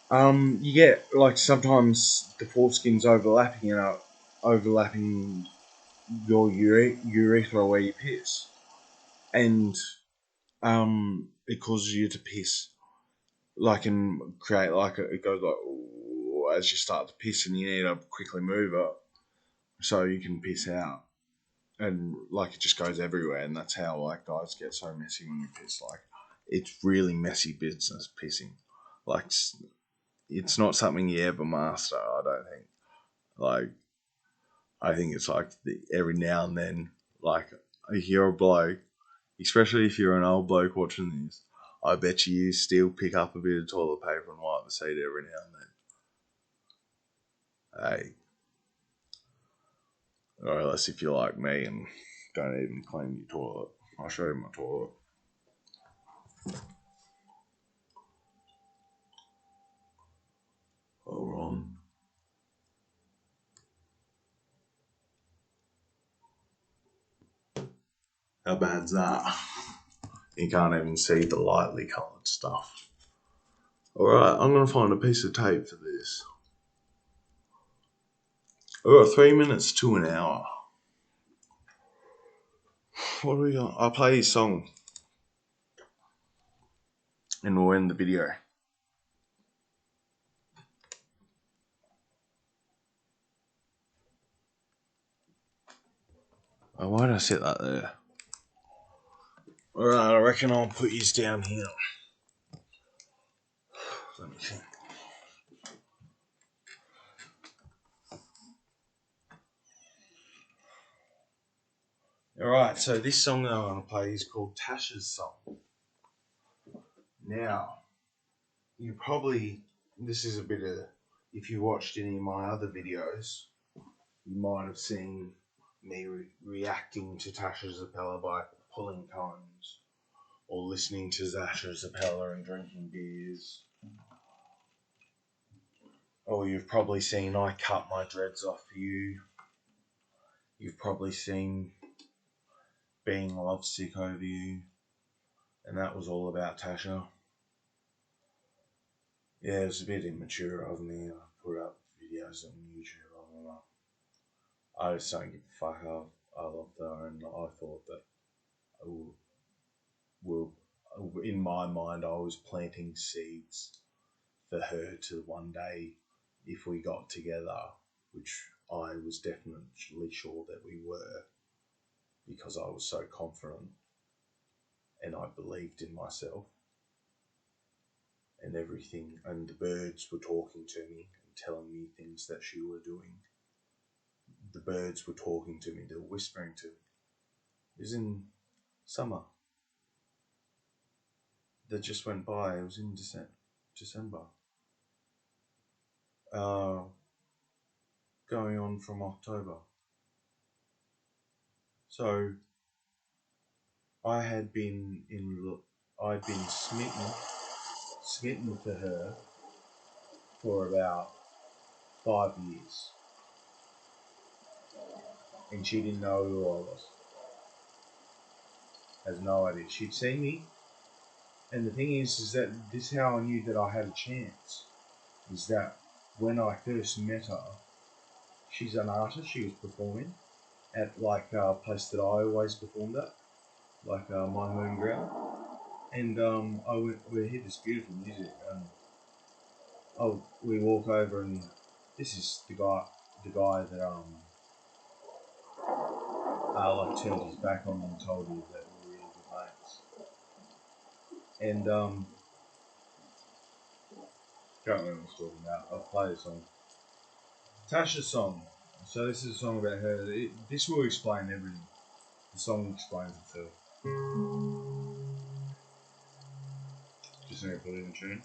you get like sometimes the foreskin's overlapping and overlapping your urethra where you piss, and it causes you to piss like and create like it goes like ooh, as you start to piss, and you need to quickly move it so you can piss out, and like it just goes everywhere, and that's how like guys get so messy when you piss. Like it's really messy business pissing. Like it's not something you ever master. I don't think. Like I think it's like every now and then, like if you're a bloke, especially if you're an old bloke watching this, I bet you still pick up a bit of toilet paper and wipe the seat every now and then. Hey, or unless if you're like me and don't even clean your toilet. I'll show you my toilet. Hold on. How bad's that? You can't even see the lightly coloured stuff. Alright, I'm going to find a piece of tape for this. I've got 3 minutes to an hour. What do we got? I'll play his song. And we'll end the video. Oh, why did I set that there? Alright, I reckon I'll put yours down here. Let me think. Alright, so this song that I'm going to play is called Tasha's Song. Now, you probably, this is a bit of, if you watched any of my other videos, you might have seen me reacting to Tasha Zappella by pulling cones, or listening to Zasha Zappella and drinking beers. Or you've probably seen I cut my dreads off for you. You've probably seen being lovesick over you. And that was all about Tasha. Yeah, it was a bit immature of me. I put up videos on YouTube. Blah, blah, blah. I just don't give a fuck. I loved her, and I thought that in my mind, I was planting seeds for her to one day, if we got together, which I was definitely sure that we were, because I was so confident and I believed in myself and everything, and the birds were talking to me and telling me things that she were doing. The birds were talking to me, they were whispering to me. It was in summer that just went by. It was in December. Going on from October. So I'd been smitten for her for about 5 years, and she didn't know who I was. Has no idea. She'd seen me, and the thing is that this is how I knew that I had a chance. Is that when I first met her, she's an artist. She was performing at like a place that I always performed at, like my home ground. And we hear this beautiful music, and we walk over, and this is the guy that like turned his back on me and told me that we were really good mates. And can't remember what I was talking about. I'll play the song. Tasha's song. So this is a song about her. This will explain everything. The song explains itself. Just need to put it in tune.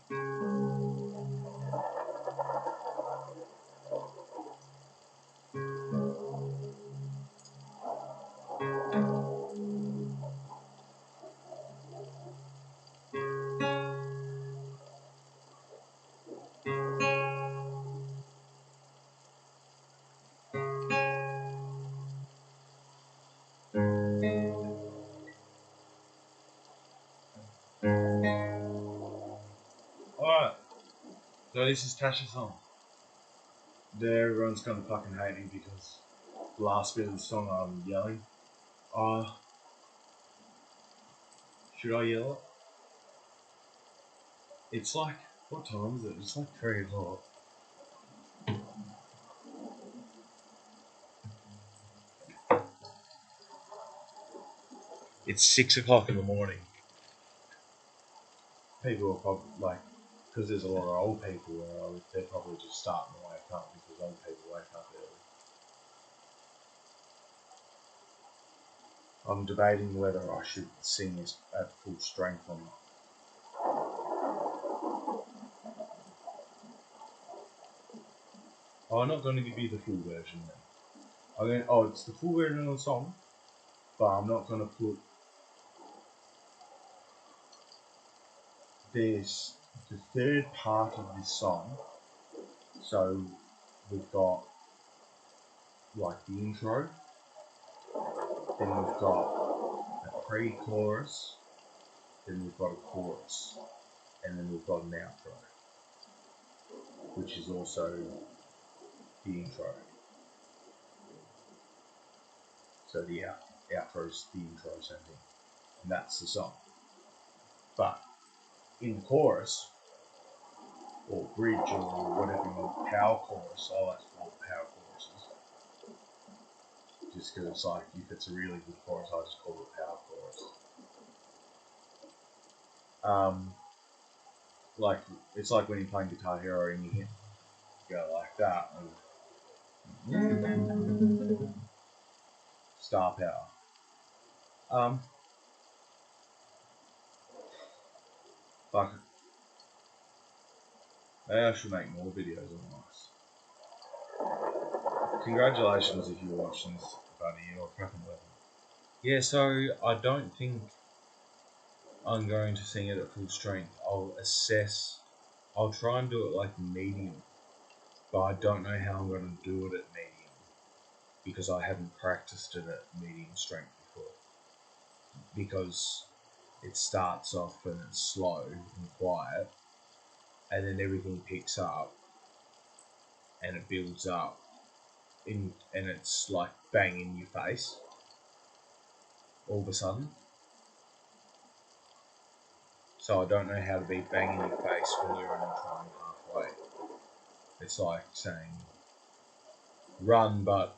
Alright, so this is Tasha's song. There, everyone's gonna fucking hate me because the last bit of the song I'm yelling. Should I yell it? It's like, what time is it? It's like 3 o'clock. It's 6 o'clock in the morning. People are probably like, because there's a lot of old people where I live, they're probably just starting to wake up because old people wake up early. I'm debating whether I should sing this at full strength or not. Oh, I'm not going to give you the full version then. It's the full version of the song, but I'm not going to put this, the third part of this song. So we've got like the intro, then we've got a pre-chorus, then we've got a chorus, and then we've got an outro, which is also the intro. So the outro is the intro sentence, and that's the song. But in the chorus, or bridge, or whatever you want, power chorus, I like to call it power choruses. Just because it's like, if it's a really good chorus, I just call it power chorus. Like, it's like when you're playing Guitar Hero and you hit, go like that, and star power. Fuck it. Maybe I should make more videos on this. Congratulations if you're watching this, buddy, you're fucking level. Yeah, so I don't think I'm going to sing it at full strength. I'll try and do it like medium, but I don't know how I'm going to do it at medium, because I haven't practiced it at medium strength before. Because it starts off and it's slow and quiet, and then everything picks up, and it builds up, and it's like bang in your face all of a sudden. So I don't know how to be bang in your face when you're only trying halfway. It's like saying run, but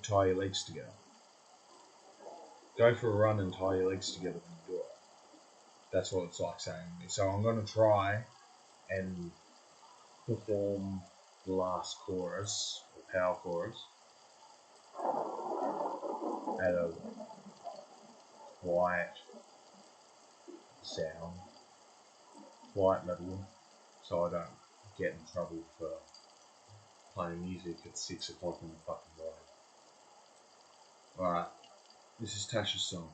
tie your legs together. Go for a run and tie your legs together when you do it. That's what it's like saying to me. So I'm going to try and perform the last chorus, the power chorus, at a quiet sound, quiet level, so I don't get in trouble for playing music at 6 o'clock in the fucking morning. Alright, this is Tasha's song.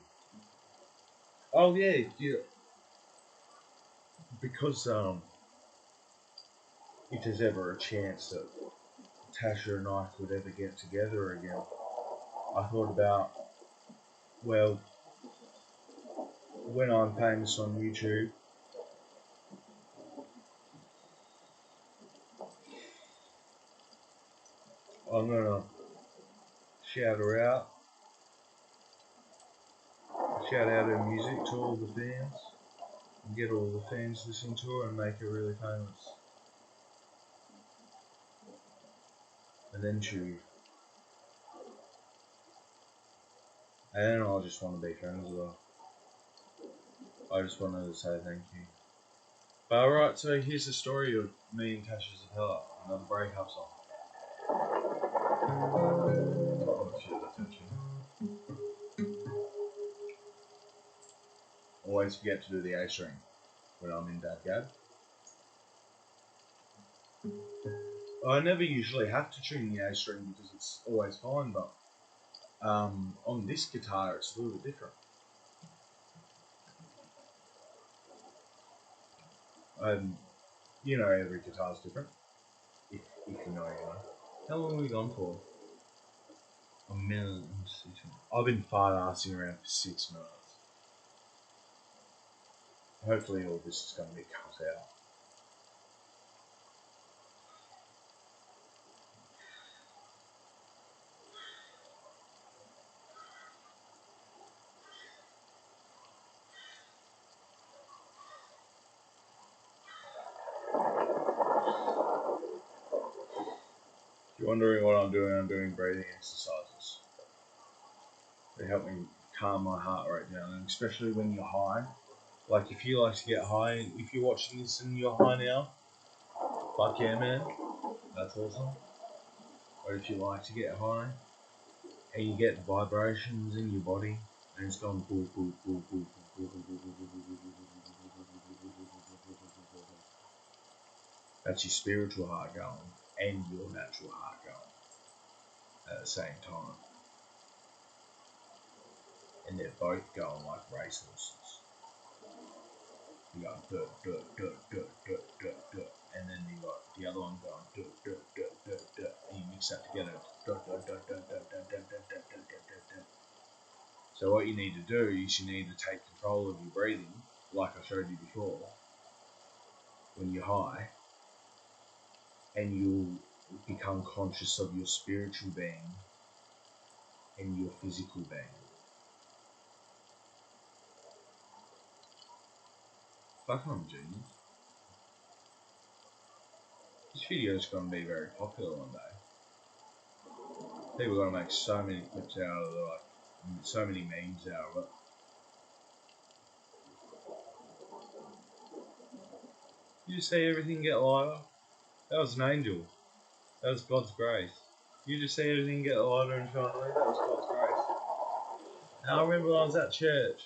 Oh yeah, because if there's ever a chance that Tasha and I could ever get together again, I thought about, well, when I'm famous on YouTube, I'm gonna shout her out, shout out her music to all the fans, and get all the fans listening to her and make her really famous. And then And then I just want to be friends with her. I just wanted to say thank you. But alright, so here's the story of me and Tasha Zapella, another breakup song. Oh shit, attention. Always forget to do the A string when I'm in Dad Gab. I never usually have to tune the A string because it's always fine, but on this guitar it's a little bit different. You know, every guitar's different. If you know, you know. How long have we gone for? A minute and 6 minutes. I've been fart-assing around for 6 minutes. Hopefully all this is going to be cut out. If you're wondering what I'm doing breathing exercises. They help me calm my heart rate down, and especially when you're high. Like if you like to get high, if you're watching this and you're high now, fuck yeah man, that's awesome. Or if you like to get high, and you get vibrations in your body, and it's going boop boop boop boop boop boop boop boop. That's your spiritual heart going, and your natural heart going at the same time. And they're both going like racehorses. You got dirt, dirt, dirt, dirt, dirt, dirt, dirt, and then you got the other one going dirt, dirt, dirt, dirt, dirt, and you mix that together. Dirt, dirt, dirt, dirt, dirt, dirt, dirt, dirt, dirt, dirt, dirt, dirt. So what you need to do is you need to take control of your breathing, like I showed you before, when you're high, and you'll become conscious of your spiritual being and your physical being. Fuck, I'm a genius. This video is going to be very popular one day. People are going to make so many clips out of it, like so many memes out of it. You just see everything get lighter. That was an angel. That was God's grace. You just see everything get lighter and shiny. That was God's grace. Now I remember when I was at church.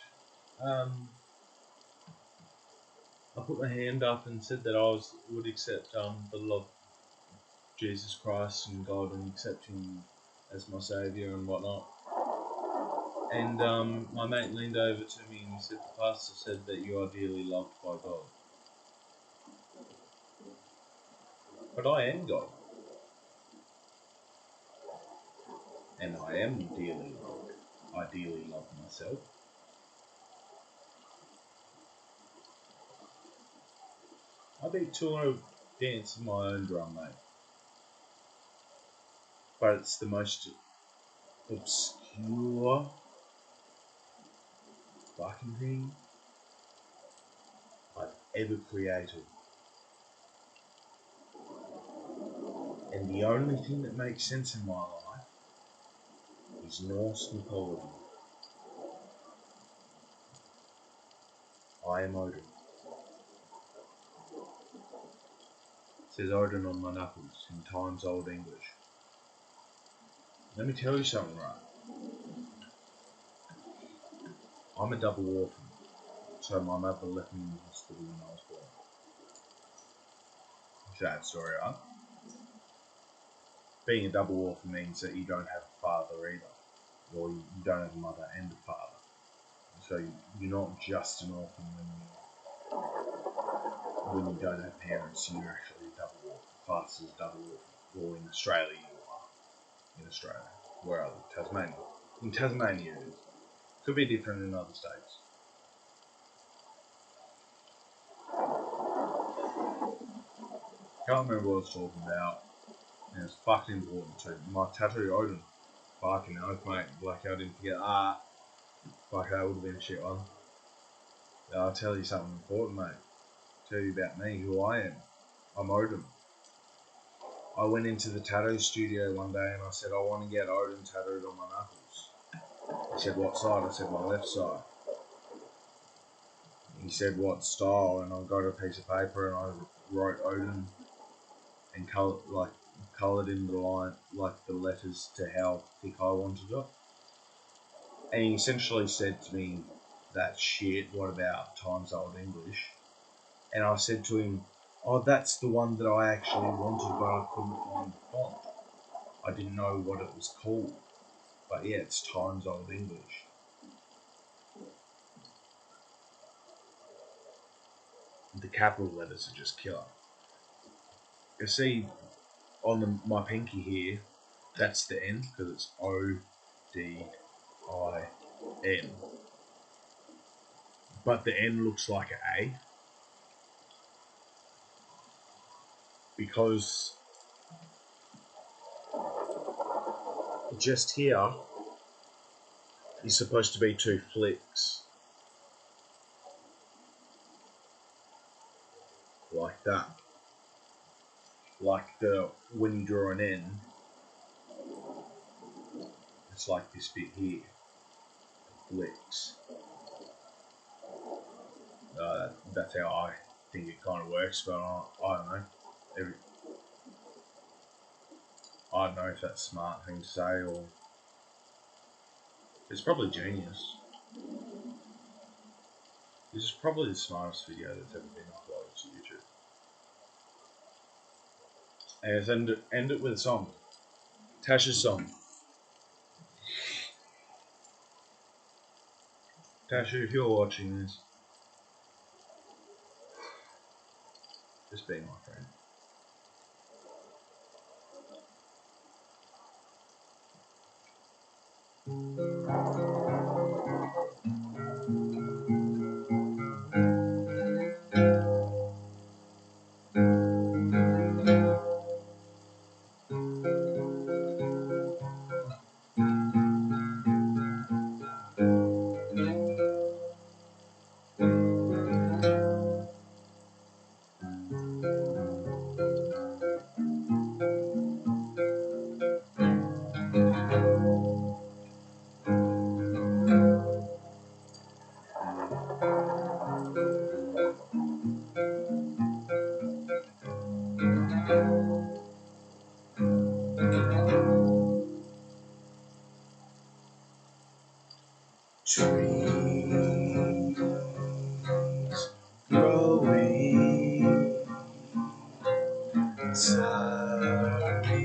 I put my hand up and said that I would accept the love of Jesus Christ and God and accept Him as my Saviour and whatnot. And my mate leaned over to me and he said, the pastor said that you are dearly loved by God. But I am God. And I am dearly loved. I dearly love myself. I beat 200 dance in my own drum, mate. But it's the most obscure fucking thing I've ever created. And the only thing that makes sense in my life is Norse mythology. I am Odin. It says Odin on my knuckles in Times Old English. Let me tell you something, right? I'm a double orphan, so my mother left me in the hospital when I was born. Sad story, right? Being a double orphan means that you don't have a father either, or you don't have a mother and a father. So you're not just an orphan when you don't have parents, you're actually a double orphan. Classed as a double orphan. Or in Australia you are. In Australia. Where I live, Tasmania. In Tasmania it is. Could be different in other states. Can't remember what I was talking about. And it's fucking important too. My tattoo Odin. Fucking oath, mate. Like I didn't forget that. Fuck, that would have been a shit one. I'll tell you something important, mate. Tell you about me, who I am. I'm Odin. I went into the tattoo studio one day and I said I want to get Odin tattooed on my knuckles. He said, what side? I said, my left side. He said, what style? And I got a piece of paper and I wrote Odin and coloured in the line, like the letters to how thick I wanted it. And he essentially said to me, that's shit, what about Times Old English? And I said to him, oh, that's the one that I actually wanted, but I couldn't find the font. I didn't know what it was called. But yeah, it's Times Old English. The capital letters are just killer. You see, on my pinky here, that's the N, because it's ODIN. But the N looks like an A, because just here is supposed to be two flicks, like that. Like when you draw an N, it's like this bit here, flicks. That's how I think it kind of works, but I don't know. I don't know if that's a smart thing to say, or it's probably genius. This is probably the smartest video that's ever been uploaded to YouTube. And let's end it with a song. Tasha's song. Tasha, if you're watching this, just be my friend. Trees growing inside me,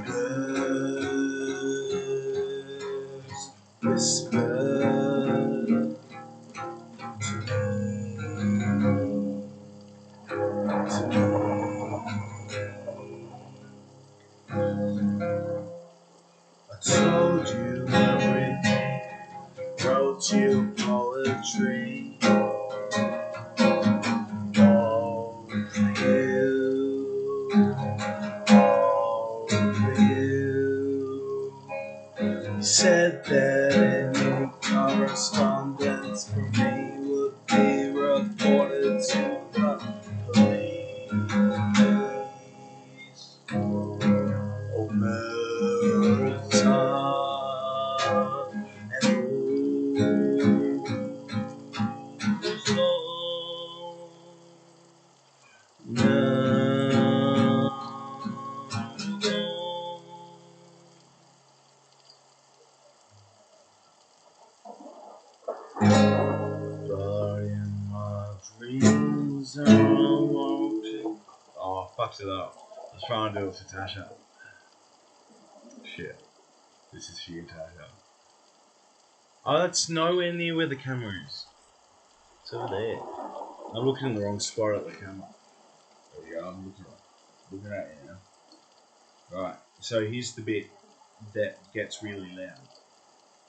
birds whisper to me. I told you everything, wrote you poetry. All for you, all for you. You said that any correspondence from me would be reported to the police. Omerta and but in my dreams I'm walking. Oh, fucked it up. I was trying to do it for Tasha. Shit. This is for you, Tasha. Oh, that's nowhere near where the camera is. It's over there. I'm looking in the wrong spot at the camera. There we go, I'm looking at it now. Right, so here's the bit that gets really loud.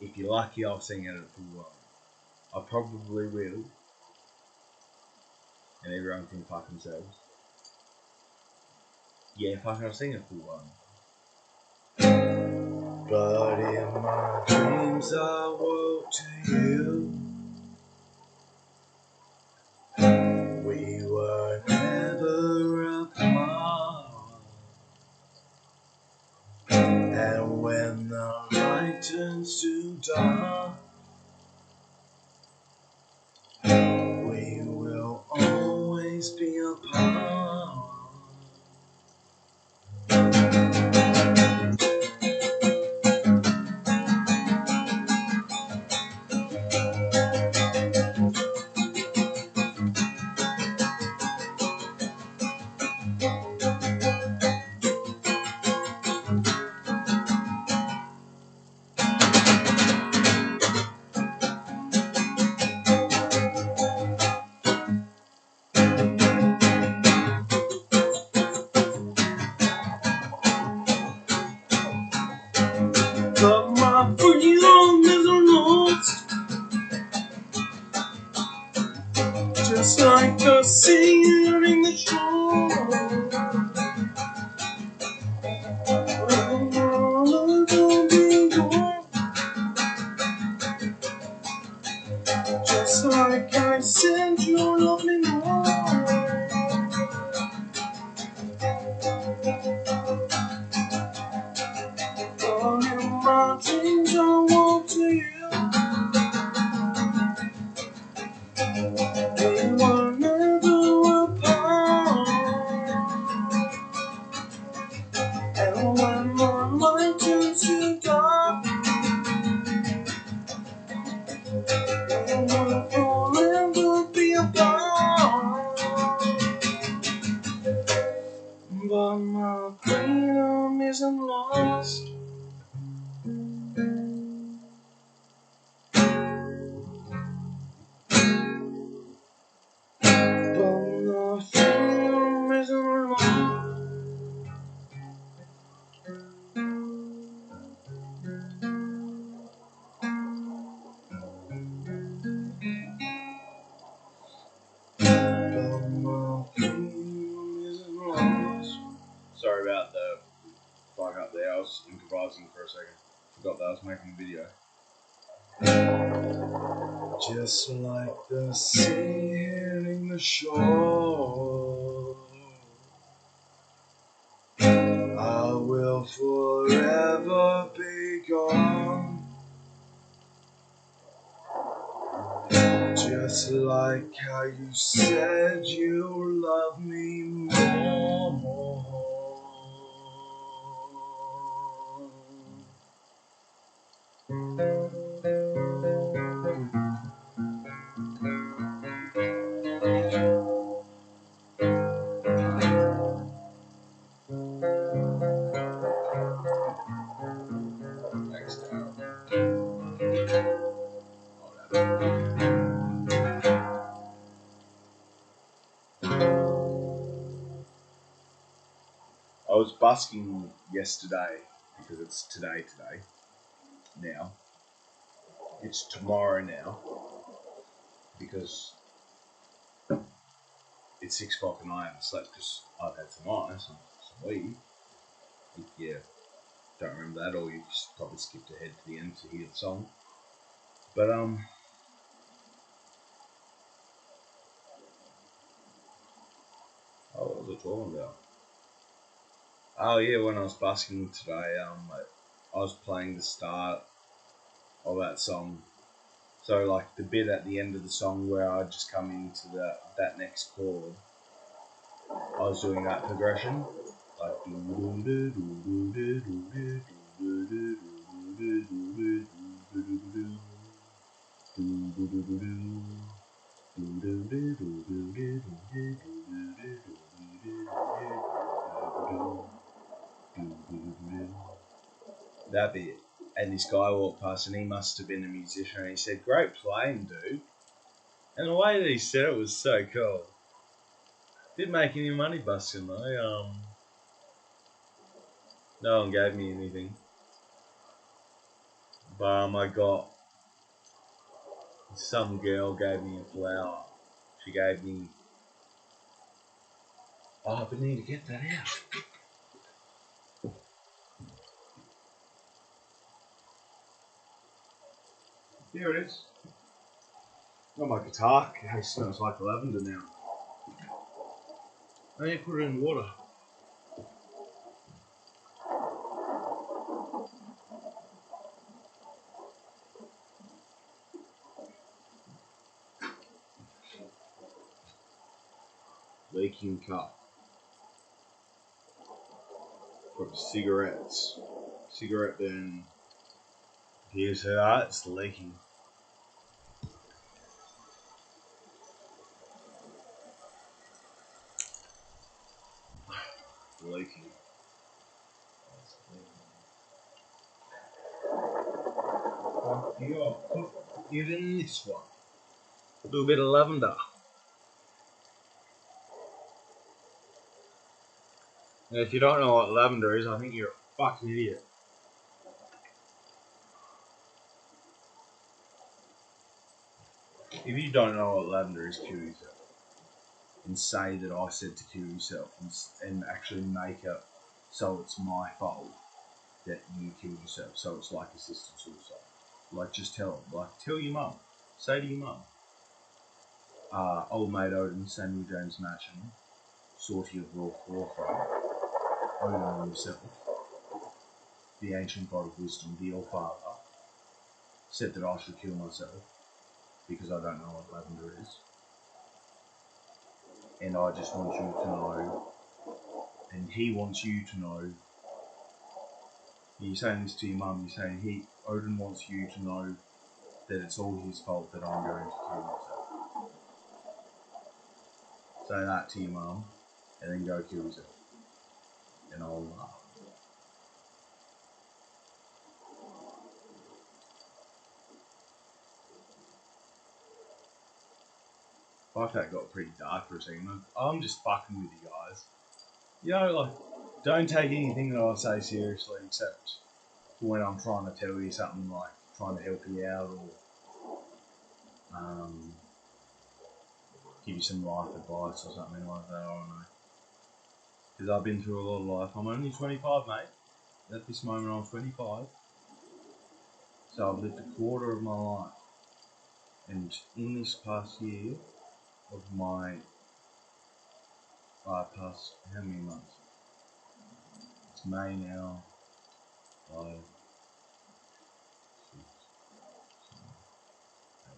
If you're lucky, I'll sing it at full volume. I probably will. And everyone can fuck themselves. Yeah, fuck, I'll sing it full volume. But in my dreams I woke to you. We were never apart. always be apart. But my freedom is lost, just like the sand in the shore. Just like I said, you love me more. All in my dreams, I want to you. We were never apart. And when my mind turns to dark, we will forever be apart. But my freedom isn't lost. But my freedom isn't lost. But my freedom isn't lost. Sorry about the fuck up there. I was improvising for a second. Forgot that I was making a video. Just like the sea hitting the shore, I will forever be gone. Just like how you said you love me more. I was busking yesterday because it's today. Now it's tomorrow now because it's 6 o'clock and I haven't slept because I've had some ice and some weed. If you don't remember that, or you just probably skipped ahead to the end to hear the song. But what was I talking about? Oh yeah, when I was busking today, I was playing the start of that song. So like the bit at the end of the song where I just come into that next chord, I was doing that progression, like that bit. And this guy walked past and he must have been a musician and he said, "Great playing, dude." And the way that he said it was so cool. Didn't make any money busking though. No one gave me anything. But I got some girl gave me a flower. She gave me. Oh, I need to get that out. Here it is. Got my guitar. It smells like lavender now. I need to put it in water. Leaking cup. Got cigarettes. Cigarette burn. Do you see that? It's leaking. Leaking. Even this one. A little bit of lavender. Now, if you don't know what lavender is, I think you're a fucking idiot. If you don't know what lavender is, kill yourself. And say that I said to kill yourself and actually make it so it's my fault that you killed yourself. So it's like assisted suicide. Like, just tell them. Like, tell your mum. Say to your mum. Old mate Odin, Samuel James Matchin, Sorty of Warfare, Odin himself, the ancient god of wisdom, the All-Father, said that I should kill myself because I don't know what lavender is. And I just want you to know, and he wants you to know. You're saying this to your mum, you're saying Odin wants you to know that it's all his fault that I'm going to kill myself. Say that to your mum, and then go kill yourself. And I'll laugh. Fuck, that got pretty dark for a second. I'm just fucking with you guys. You know, like, don't take anything that I say seriously except when I'm trying to tell you something, like trying to help you out or give you some life advice or something like that. I don't know. Because I've been through a lot of life. I'm only 25, mate. At this moment, I'm 25. So I've lived a quarter of my life. And in this past year of my past, how many months? It's May now. 5, 6, 7, 8.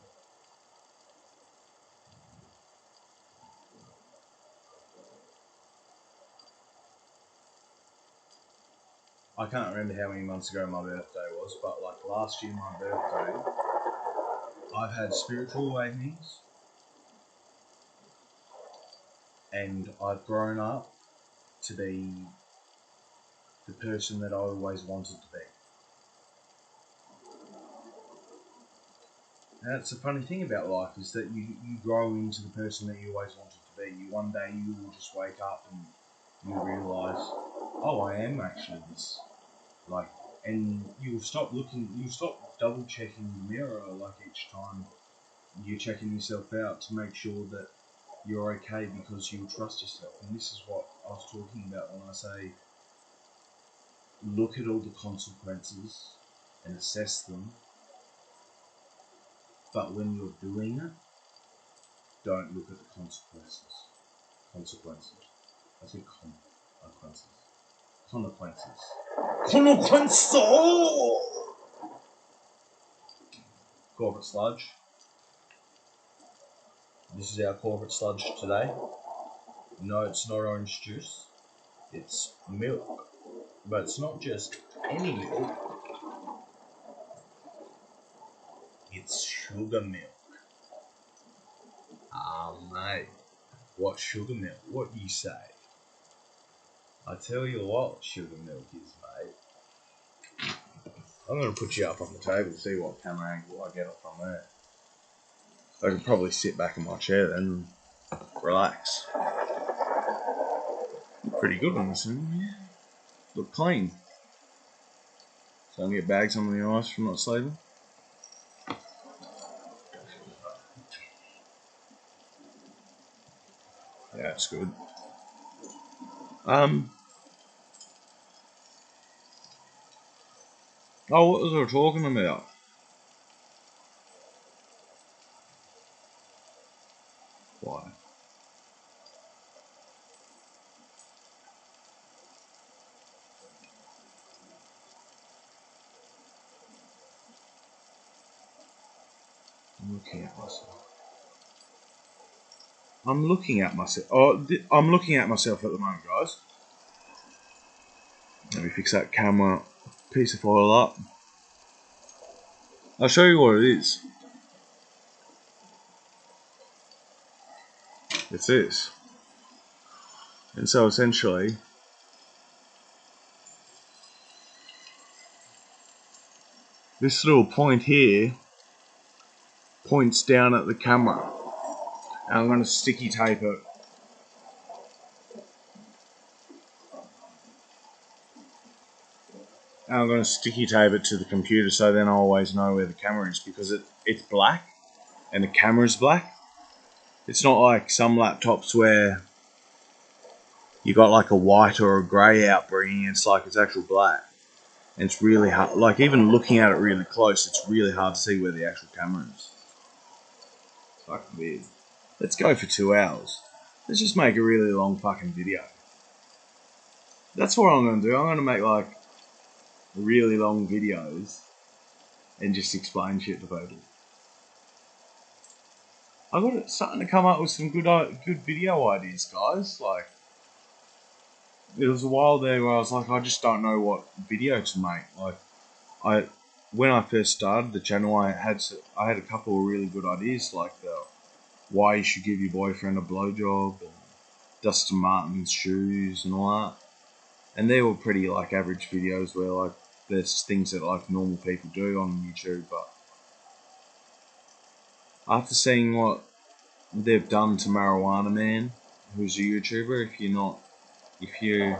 I can't remember how many months ago my birthday was, but like last year, my birthday, I've had spiritual awakenings, and I've grown up to be the person that I always wanted to be. And that's the funny thing about life, is that you grow into the person that you always wanted to be. One day you will just wake up and you realise, oh, I am actually this. Like, and you'll stop double checking the mirror like each time you're checking yourself out to make sure that you're okay, because you'll trust yourself. And this is what I was talking about when I say look at all the consequences and assess them, but when you're doing it, don't look at the consequences. I think consequences. Corporate sludge. This is our corporate sludge today. No, it's not orange juice. It's milk. But it's not just any milk. It's sugar milk. Mate. What sugar milk? What do you say? I tell you what sugar milk is, mate. I'm going to put you up on the table to see what camera angle I get up from there. I can probably sit back in my chair then and relax. Look pretty good on this one, yeah. Look clean. So I can get bags on the ice from not sleeping. Yeah, it's good. Oh, what was I talking about? Why? I'm looking at myself. I'm looking at myself. Oh, I'm looking at myself at the moment, guys. Let me fix that camera piece of foil up. I'll show you what it is. It's this. And so essentially, this little point here points down at the camera. And I'm going to sticky tape it. And I'm going to sticky tape it to the computer so then I always know where the camera is, because it's black and the camera's black. It's not like some laptops where you got like a white or a grey outbringing. It's like it's actual black. And it's really hard, like even looking at it really close, it's really hard to see where the actual camera is. It's fucking weird. Let's go for 2 hours. Let's just make a really long fucking video. That's what I'm going to do. I'm going to make like really long videos and just explain shit to people. I got it starting to come up with some good video ideas, guys. Like, there was a while there where I was like, I just don't know what video to make. Like, when I first started the channel, I had a couple of really good ideas, like why you should give your boyfriend a blowjob, and Dustin Martin's shoes, and all that. And they were pretty like average videos where like there's things that like normal people do on YouTube. But after seeing what they've done to Marijuana Man, who's a YouTuber, if you don't know who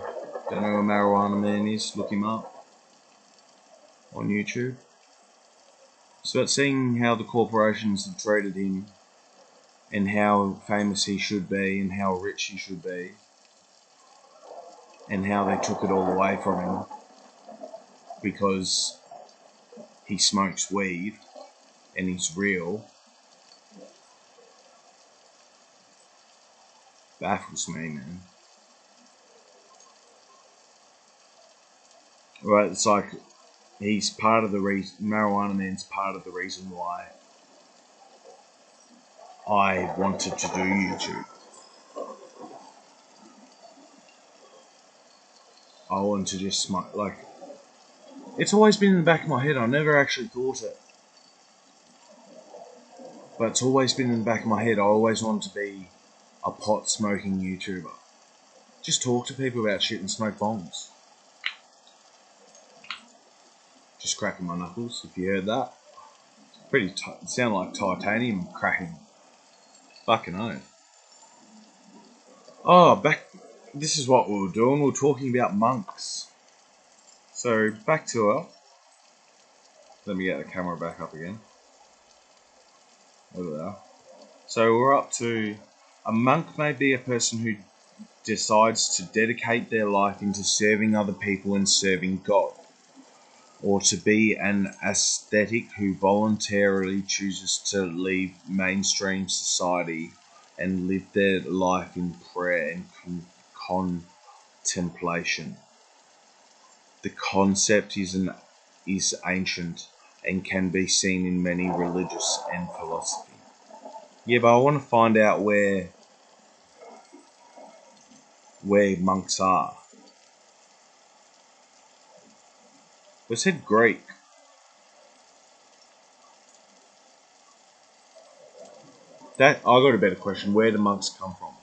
Marijuana Man is, look him up on YouTube. So it's seeing how the corporations have treated him and how famous he should be and how rich he should be and how they took it all away from him because he smokes weed and he's real, baffles me, man. Right, it's like he's part of the reason, Marijuana Man's part of the reason why I wanted to do YouTube. I wanted to just smoke, like, it's always been in the back of my head. I never actually thought it, but it's always been in the back of my head. I always wanted to be a pot smoking YouTuber. Just talk to people about shit and smoke bongs. Just cracking my knuckles, if you heard that. Pretty sound like titanium cracking. Fucking oath. Oh, this is what we were doing. We were talking about monks. So, back to it. Let me get the camera back up again. Over there. So, we're up to... A monk may be a person who decides to dedicate their life into serving other people and serving God, or to be an ascetic who voluntarily chooses to leave mainstream society and live their life in prayer and contemplation. The concept is ancient and can be seen in many religious and philosophy. Yeah, but I want to find out where monks are. It said Greek. I got a better question. Where do monks come from?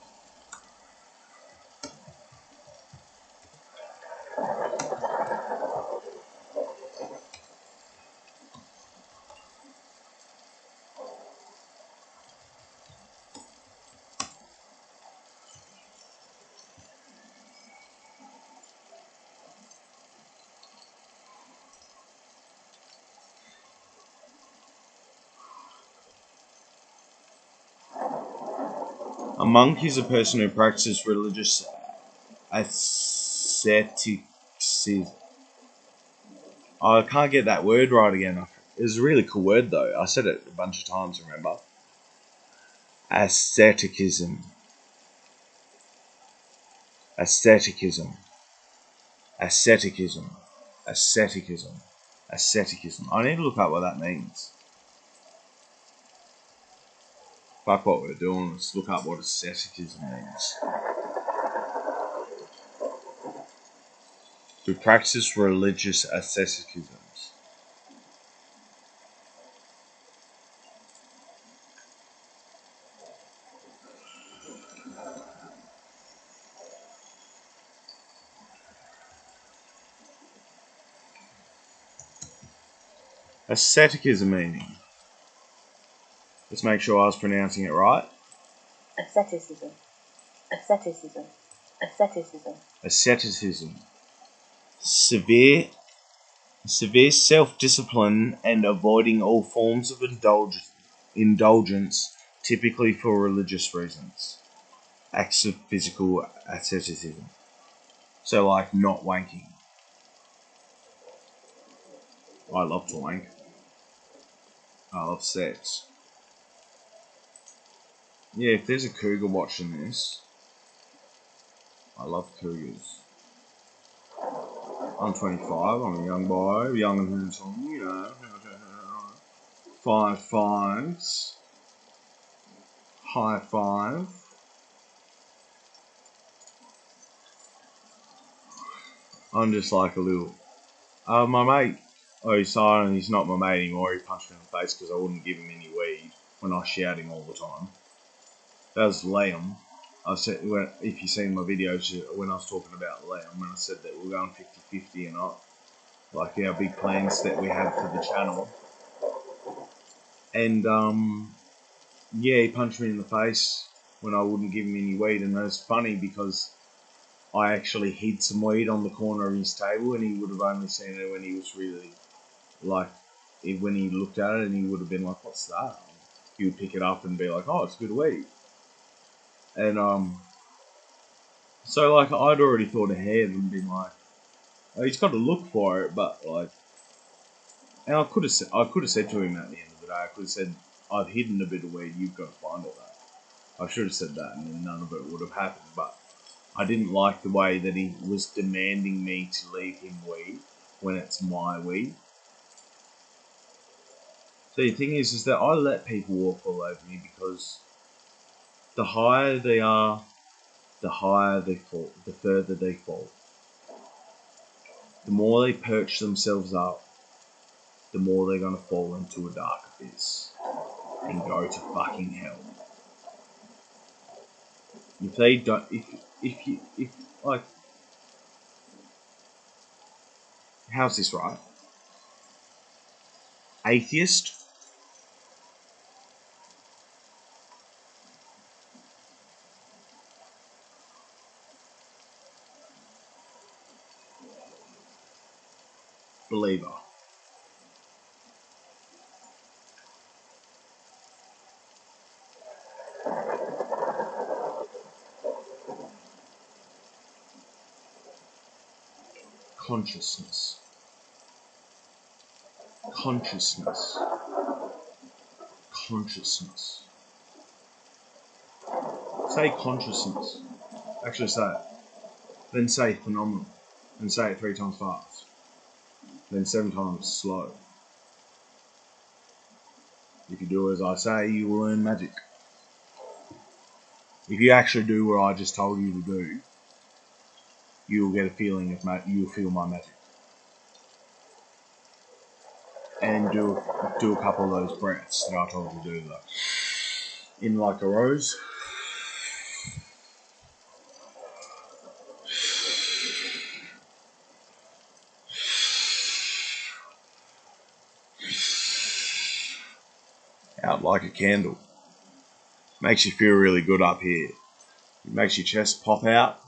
A monk is a person who practices religious asceticism. I can't get that word right again. It was a really cool word though. I said it a bunch of times, remember? Asceticism. Asceticism. Asceticism. Asceticism. Asceticism. I need to look up what that means. Fuck what we're doing. Let's look up what asceticism means. We practice religious asceticisms. Asceticism meaning. Let's make sure I was pronouncing it right. Asceticism. Asceticism. Asceticism. Asceticism. Severe self-discipline and avoiding all forms of indulgence, typically for religious reasons. Acts of physical asceticism. So like not wanking. I love to wank. I love sex. Yeah, if there's a cougar watching this, I love cougars. I'm 25, I'm a young boy, young and handsome, you know. 5 fives. High five. I'm just like a little. My mate. Oh, he's silent. He's not my mate anymore. He punched me in the face because I wouldn't give him any weed when I was shouting all the time. That was Liam. I said, if you've seen my videos when I was talking about Liam, when I said that we're going 50-50 and not like our big plans that we have for the channel. And yeah, he punched me in the face when I wouldn't give him any weed, and it was funny because I actually hid some weed on the corner of his table, and he would have only seen it when he was really like when he looked at it, and he would have been like, "What's that?" He would pick it up and be like, "Oh, it's good weed." And so like I'd already thought ahead and been like, oh, he's got to look for it, but like, and I could have said to him at the end of the day, I could have said, "I've hidden a bit of weed, you've got to find all that." I should have said that, and then none of it would have happened. But I didn't like the way that he was demanding me to leave him weed when it's my weed. So the thing is that I let people walk all over me because the higher they are, the higher they fall, the further they fall. The more they perch themselves up, the more they're gonna fall into a dark abyss and go to fucking hell. If they don't, if like, how's this right? Atheist, believer. Consciousness. Consciousness. Consciousness. Say consciousness. Actually say it. Then say phenomenal. Then say it 3 times fast. Then 7 times slow. If you do as I say, you will learn magic. If you actually do what I just told you to do, you will get a feeling of you will feel my magic. And do a couple of those breaths that I told you to do, though. In like a rose. Out like a candle. Makes you feel really good up here. It makes your chest pop out,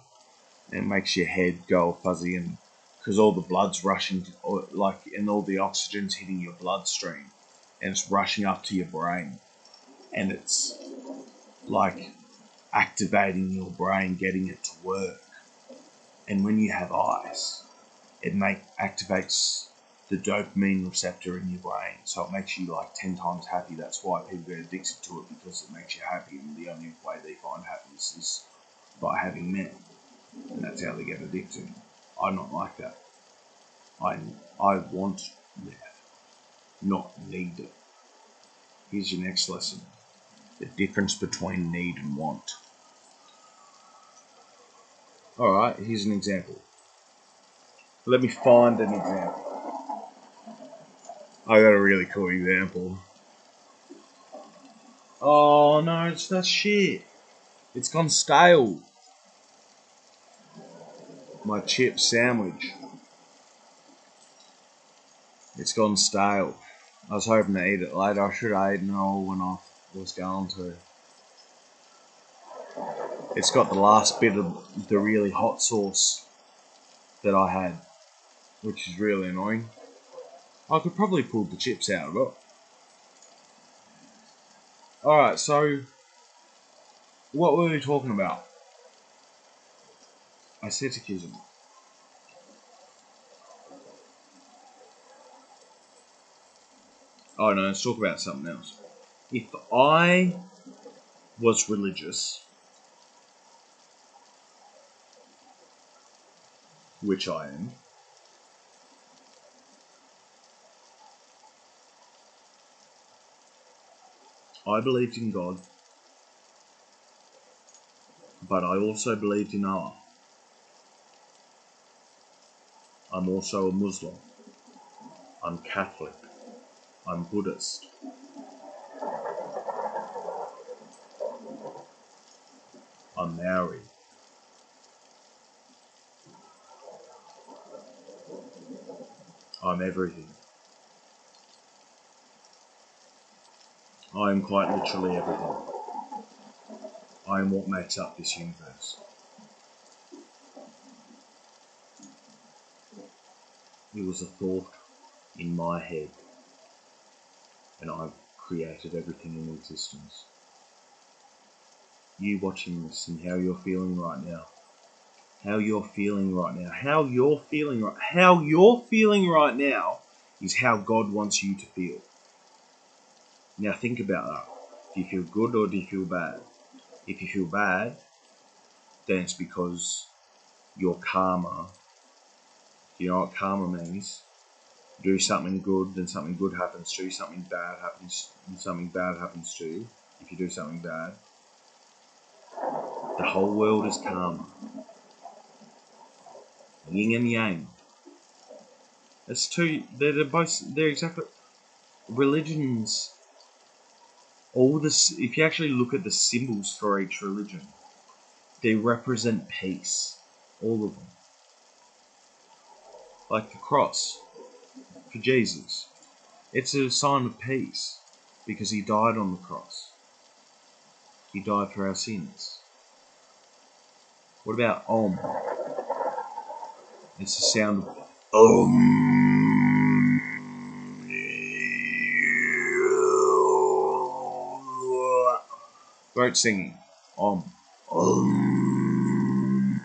and it makes your head go fuzzy, and because all the blood's rushing, and all the oxygen's hitting your bloodstream, and it's rushing up to your brain, and it's like activating your brain, getting it to work. And when you have ice, it activates the dopamine receptor in your brain, so it makes you like 10 times happy. That's why people get addicted to it, because it makes you happy, and the only way they find happiness is by having men, and that's how they get addicted. I'm not like that. I want meth, not need it. Here's your next lesson. The difference between need and want. Alright, here's an example. Let me find an example. I got a really cool example. Oh no, that's shit. It's gone stale. My chip sandwich. It's gone stale. I was hoping to eat it later. I should have eaten it all when I was going to. It's got the last bit of the really hot sauce that I had, which is really annoying. I could probably pull the chips out of it. Alright, so what were we talking about? Asceticism. Oh no, let's talk about something else. If I was religious, which I am, I believed in God, but I also believed in Allah. I'm also a Muslim. I'm Catholic. I'm Buddhist. I'm Maori. I'm everything. I am quite literally everything. I am what makes up this universe. It was a thought in my head, and I've created everything in existence. You watching this and how you're feeling right now. How you're feeling right now. How you're feeling right now is how God wants you to feel. Now think about that. Do you feel good or do you feel bad? If you feel bad, then it's because your karma. Do you know what karma means? Do something good, then something good happens to you. Something bad happens, and something bad happens to you. If you do something bad, the whole world is karma. Yin and yang. It's two. They're both. They're exactly. Religions. All this. If you actually look at the symbols for each religion, they represent peace. All of them. Like the cross for Jesus. It's a sign of peace because he died on the cross. He died for our sins. What about Om? It's the sound of Om. Throat singing. Om. Om.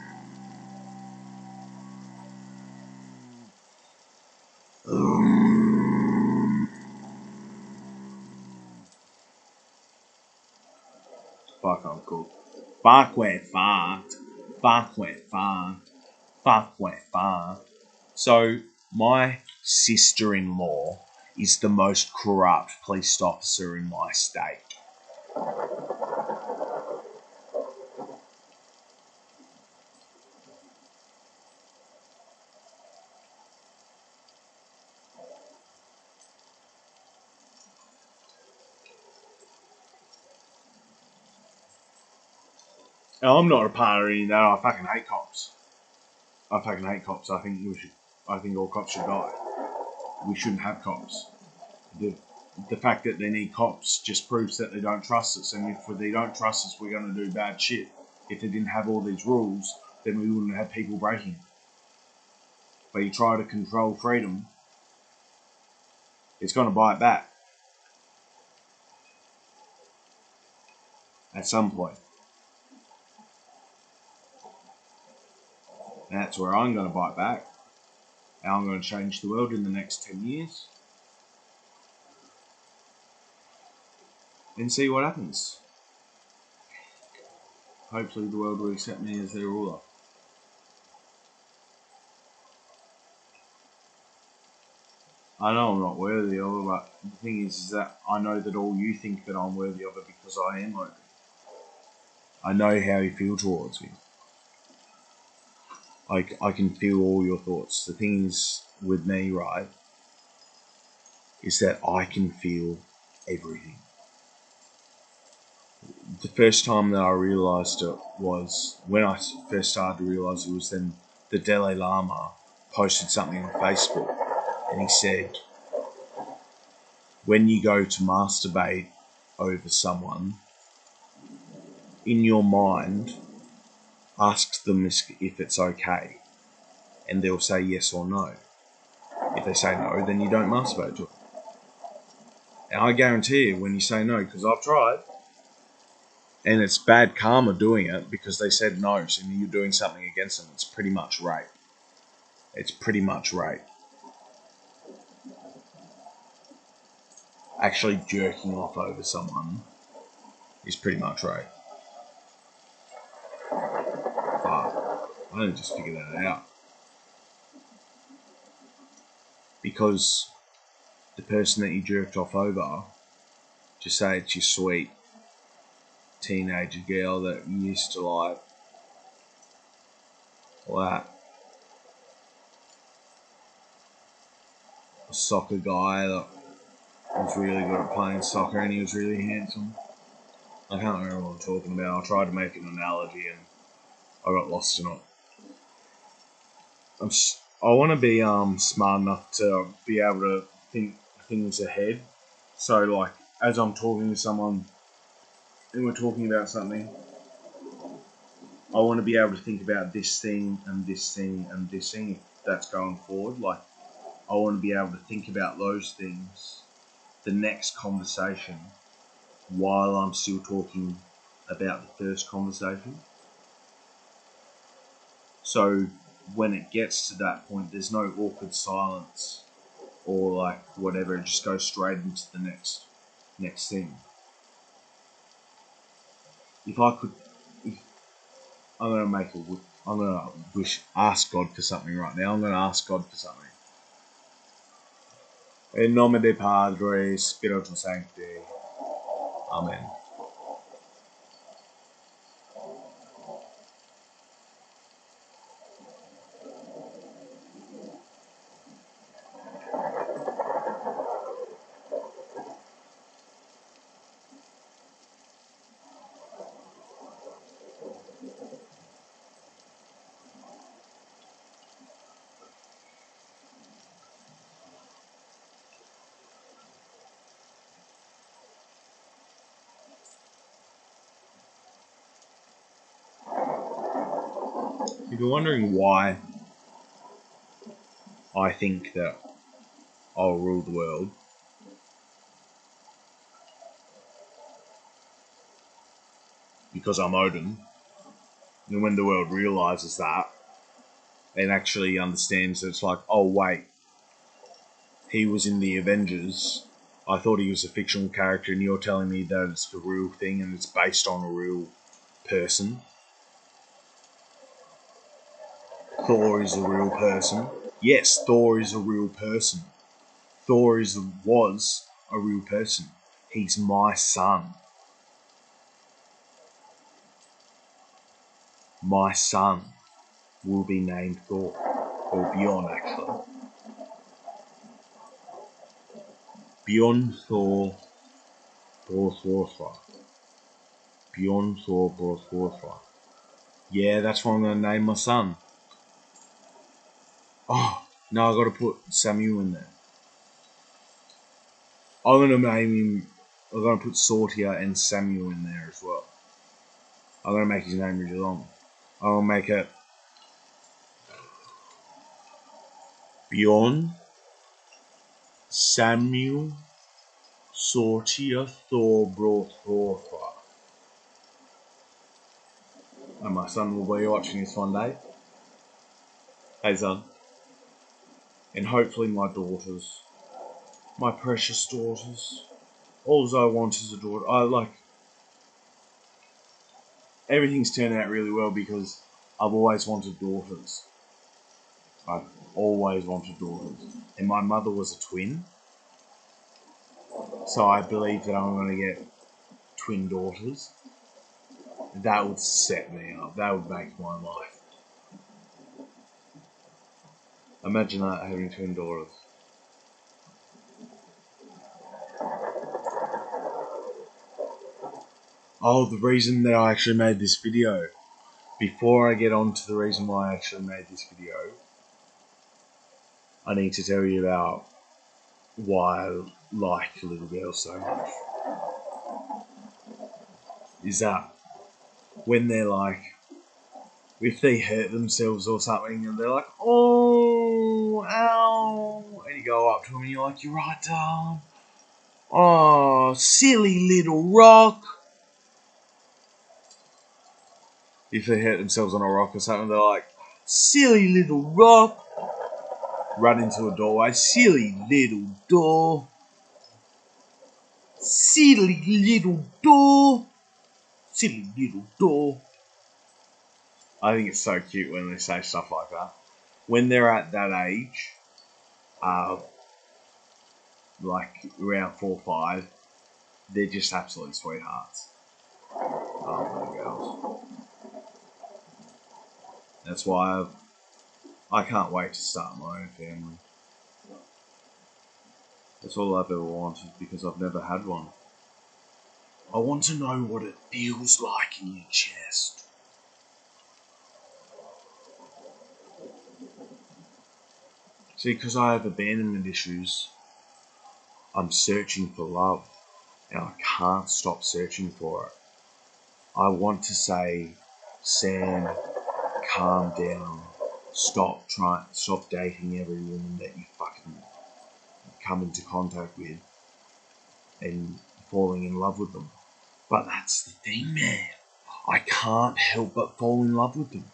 Om. Fuck, I'm cool. Fuck where fart. Fuck where fart. Fuck where fart. So, my sister-in-law is the most corrupt police officer in my state. Now, I'm not a part of any of that. I fucking hate cops. I fucking hate cops. I think all cops should die. We shouldn't have cops. The fact that they need cops just proves that they don't trust us. And if they don't trust us, we're going to do bad shit. If they didn't have all these rules, then we wouldn't have people breaking. But you try to control freedom, it's going to bite back. At some point. And that's where I'm going to bite back. And I'm going to change the world in the next 10 years. And see what happens. Hopefully the world will accept me as their ruler. I know I'm not worthy of it, but the thing is that I know that all you think that I'm worthy of it because I am open. I know how you feel towards me. I can feel all your thoughts. The thing is with me, right, is that I can feel everything. The first time that I realised it was when I first started to realise it was then the Dalai Lama posted something on Facebook and he said, when you go to masturbate over someone, in your mind, ask them if it's okay, and they'll say yes or no. If they say no, then you don't masturbate to it. And I guarantee you, when you say no, because I've tried, and it's bad karma doing it because they said no, so you're doing something against them. It's pretty much rape. It's pretty much rape. Actually jerking off over someone is pretty much rape. But I only just figured that out. Because the person that you jerked off over, just say it's your sweet teenager girl that you used to like, or that a soccer guy that was really good at playing soccer and he was really handsome. I can't remember what I'm talking about. I tried to make an analogy and I got lost in it. I want to be smart enough to be able to think things ahead. So like as I'm talking to someone and we're talking about something, I want to be able to think about this thing and this thing and this thing if that's going forward. Like I want to be able to think about those things, the next conversation, while I'm still talking about the first conversation. So when it gets to that point, there's no awkward silence or like whatever. It just goes straight into the next thing. If I could, I'm gonna I'm gonna ask God for something right now. I'm gonna ask God for something. In nome de Padre, Spiritus Sancti. Amen. If you're wondering why I think that I'll rule the world, because I'm Odin, and when the world realizes that, and actually understands that it's like, oh wait, he was in the Avengers. I thought he was a fictional character, and you're telling me that it's the real thing and it's based on a real person. Thor is a real person. Yes, Thor is a real person. Was a real person. He's my son. My son will be named Thor. Or Bjorn, actually. Bjorn Thor Brothworthra. Bjorn Thor Brothworthra. Yeah, that's what I'm going to name my son. Oh, no, I got to put Samuel in there. I'm going to name him. I'm going to put Sortia and Samuel in there as well. I'm going to make his name really long. I'm going to make it Bjorn Samuel Sortia Thor Brothworthra. And my son will be watching this one day. Hey, son. And hopefully my daughters. My precious daughters. All I want is a daughter. Everything's turned out really well because I've always wanted daughters. I've always wanted daughters. And my mother was a twin. So I believe that I'm going to get twin daughters. That would set me up. That would make my life. Imagine that, having twin daughters. Oh, the reason that I actually made this video. Before I get on to the reason why I actually made this video, I need to tell you about why I like little girls so much. Is that when they're like, if they hurt themselves or something and they're like, oh, ow, and you go up to them and you're like, you're right, darling. Oh, silly little rock. If they hurt themselves on a rock or something, they're like, silly little rock. Run into a doorway, silly little door. Silly little door. Silly little door. I think it's so cute when they say stuff like that. When they're at that age, like around 4 or 5, they're just absolute sweethearts. Oh, little girls. That's why I can't wait to start my own family. That's all I've ever wanted because I've never had one. I want to know what it feels like in your chest. See, because I have abandonment issues, I'm searching for love, and I can't stop searching for it. I want to say, Sam, calm down. Stop dating every woman that you fucking come into contact with and falling in love with them. But that's the thing, man. I can't help but fall in love with them.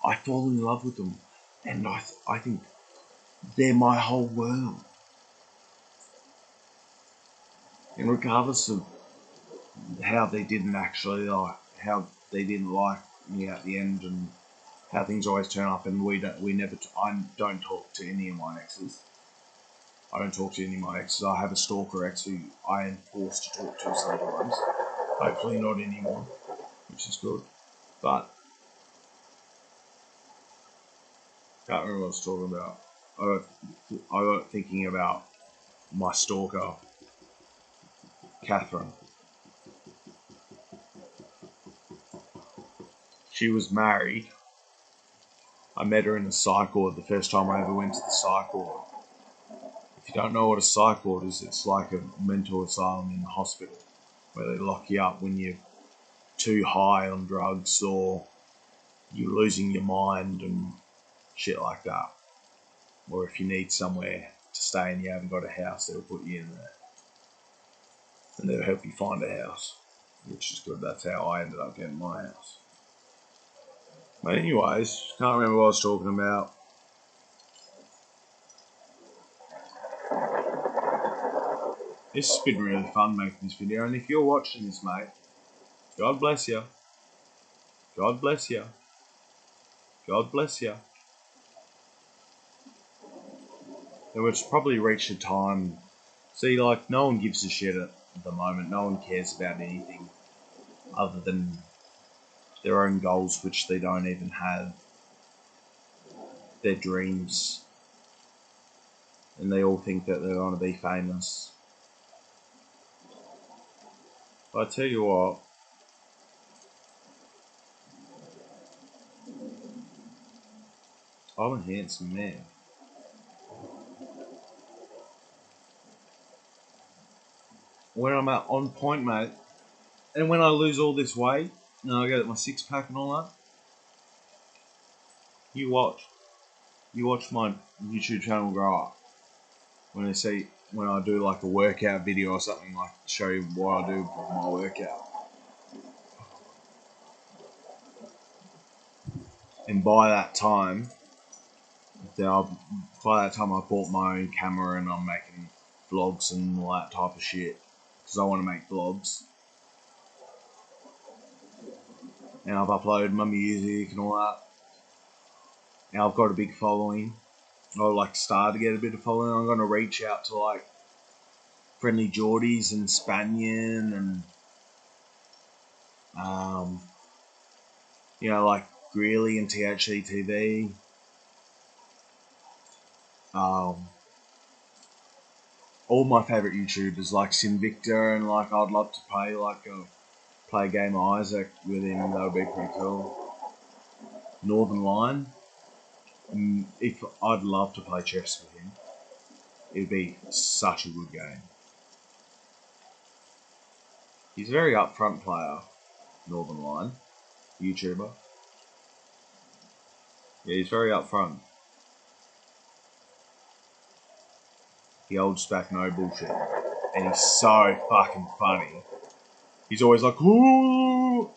I fall in love with them, and I think they're my whole world. And regardless of how they didn't like me at the end, and how things always turn up, and I don't talk to any of my exes. I don't talk to any of my exes. I have a stalker ex who I am forced to talk to sometimes. Hopefully not anymore, which is good. But I can't remember what I was talking about. I got thinking about my stalker, Catherine. She was married. I met her in the psych ward the first time I ever went to the psych ward. If you don't know what a psych ward is, it's like a mental asylum in the hospital where they lock you up when you're too high on drugs or you're losing your mind and shit like that. Or if you need somewhere to stay and you haven't got a house, they'll put you in there. And they'll help you find a house, which is good. That's how I ended up getting my house. But anyways, can't remember what I was talking about. This has been really fun making this video, and if you're watching this, mate, God bless you. God bless you. God bless you. And it's probably reached a time. See, like, no one gives a shit at the moment. No one cares about anything other than their own goals, which they don't even have. Their dreams. And they all think that they're going to be famous. But I tell you what, I'm a handsome man. When I'm on point, mate, and when I lose all this weight, and I get my 6-pack and all that, you watch. You watch my YouTube channel grow up. When I do like a workout video or something, like show you what I do for my workout. And by that time, I bought my own camera and I'm making vlogs and all that type of shit. Because I want to make vlogs. And I've uploaded my music and all that. And I've got a big following. or like start to get a bit of following, I'm gonna reach out to like Friendly Geordies and Spanian and you know, like Greeley and THC TV. All my favourite YouTubers like Sinvicta, and like I'd love to play a game of Isaac with him. That would be pretty cool. Northern Lion. If I'd love to play chess with him, it'd be such a good game. He's a very upfront player, Northern Lion, YouTuber. Yeah, he's very upfront. He holds back no bullshit, and he's so fucking funny. He's always like, ooh.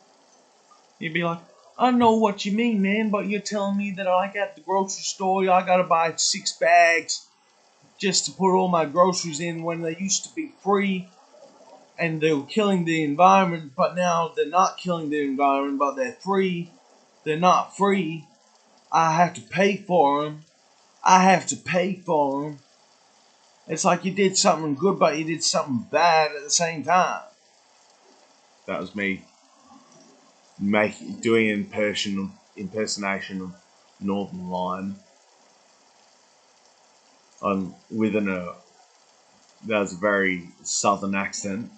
You'd be like, I know what you mean, man, but you're telling me that like at the grocery store, I gotta buy 6 bags just to put all my groceries in when they used to be free, and they were killing the environment, but now they're not killing the environment, but they're free. They're not free. I have to pay for them. I have to pay for them. It's like you did something good, but you did something bad at the same time. That was me doing an impersonation of Northern Lion. That was a very southern accent,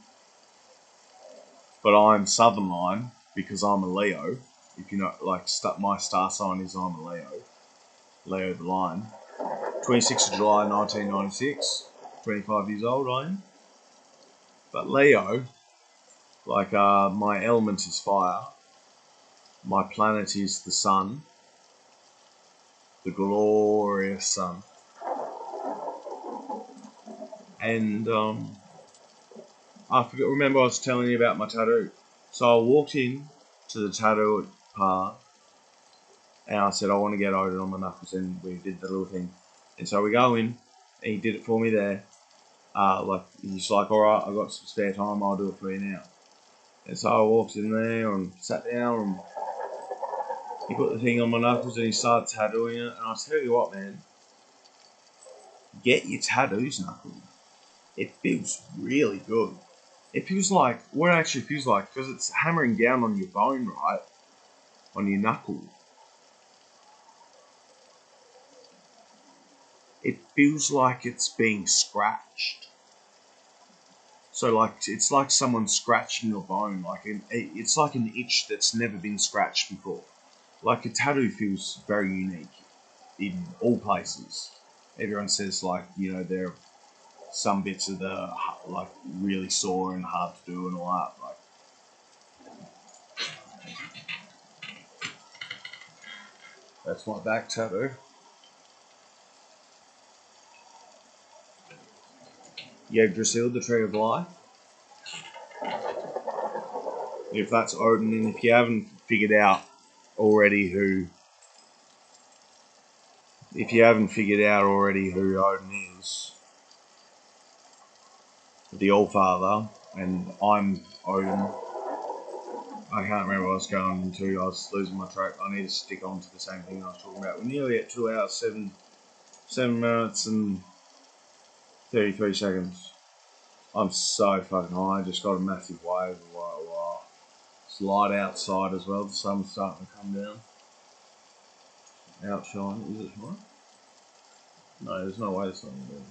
but I'm Southern Lion because I'm a Leo. If you know, like, my star sign is I'm a Leo. Leo the Lion. 26th of July 1996. 25 years old I am. But Leo, like, my element is fire. My planet is the sun. The glorious sun. And, remember I was telling you about my tattoo. So I walked in to the tattoo parlor, and I said, I want to get odin on my knuckles, and we did the little thing. And so we go in, and he did it for me there. He's like, alright, I've got some spare time, I'll do it for you now. And so I walked in there and sat down, and he put the thing on my knuckles, and he started tattooing it. And I tell you what, man, get your tattoos knuckled. It feels really good. It feels like, what it actually feels like, because it's hammering down on your bone, right? On your knuckle. It feels like it's being scratched. So like it's like someone scratching your bone. It's like an itch that's never been scratched before. Like a tattoo feels very unique in all places. Everyone says like, you know, there are some bits of the like really sore and hard to do and all that. Like, that's my back tattoo. Yggdrasil, the Tree of Life. If that's Odin, and if you haven't figured out already who Odin is, the All-Father, and I'm Odin. I can't remember what I was going into. I was losing my track. I need to stick on to the same thing I was talking about. We're nearly at 2 hours, 7 minutes and 33 seconds. I'm so fucking high. I just got a massive wave. Wow. It's light outside as well. The sun's starting to come down. Outshine. Is it tomorrow? No, there's no way the sun's down.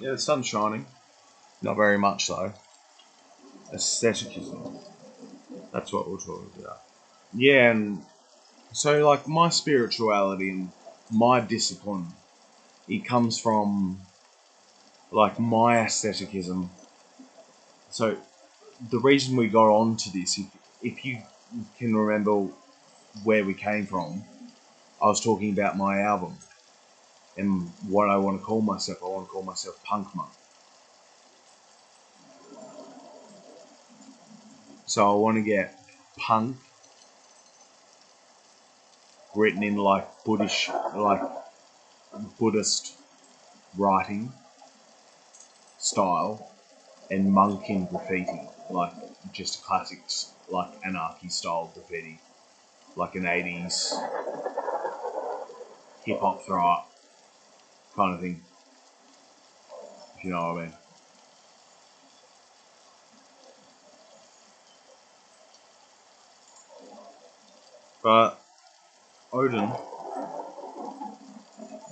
Yeah, the sun's shining. Not very much though. Aestheticism. That's what we're talking about. Yeah, and so like my spirituality and my discipline, it comes from like my aestheticism. So the reason we got onto this, if you can remember where we came from, I was talking about my album and what I want to call myself. I want to call myself Punk Monk. So I want to get punk written in like Buddhist writing style, and monk in graffiti, like just a classic like anarchy style graffiti, like an 80s hip hop throw up kind of thing, if you know what I mean. But Odin,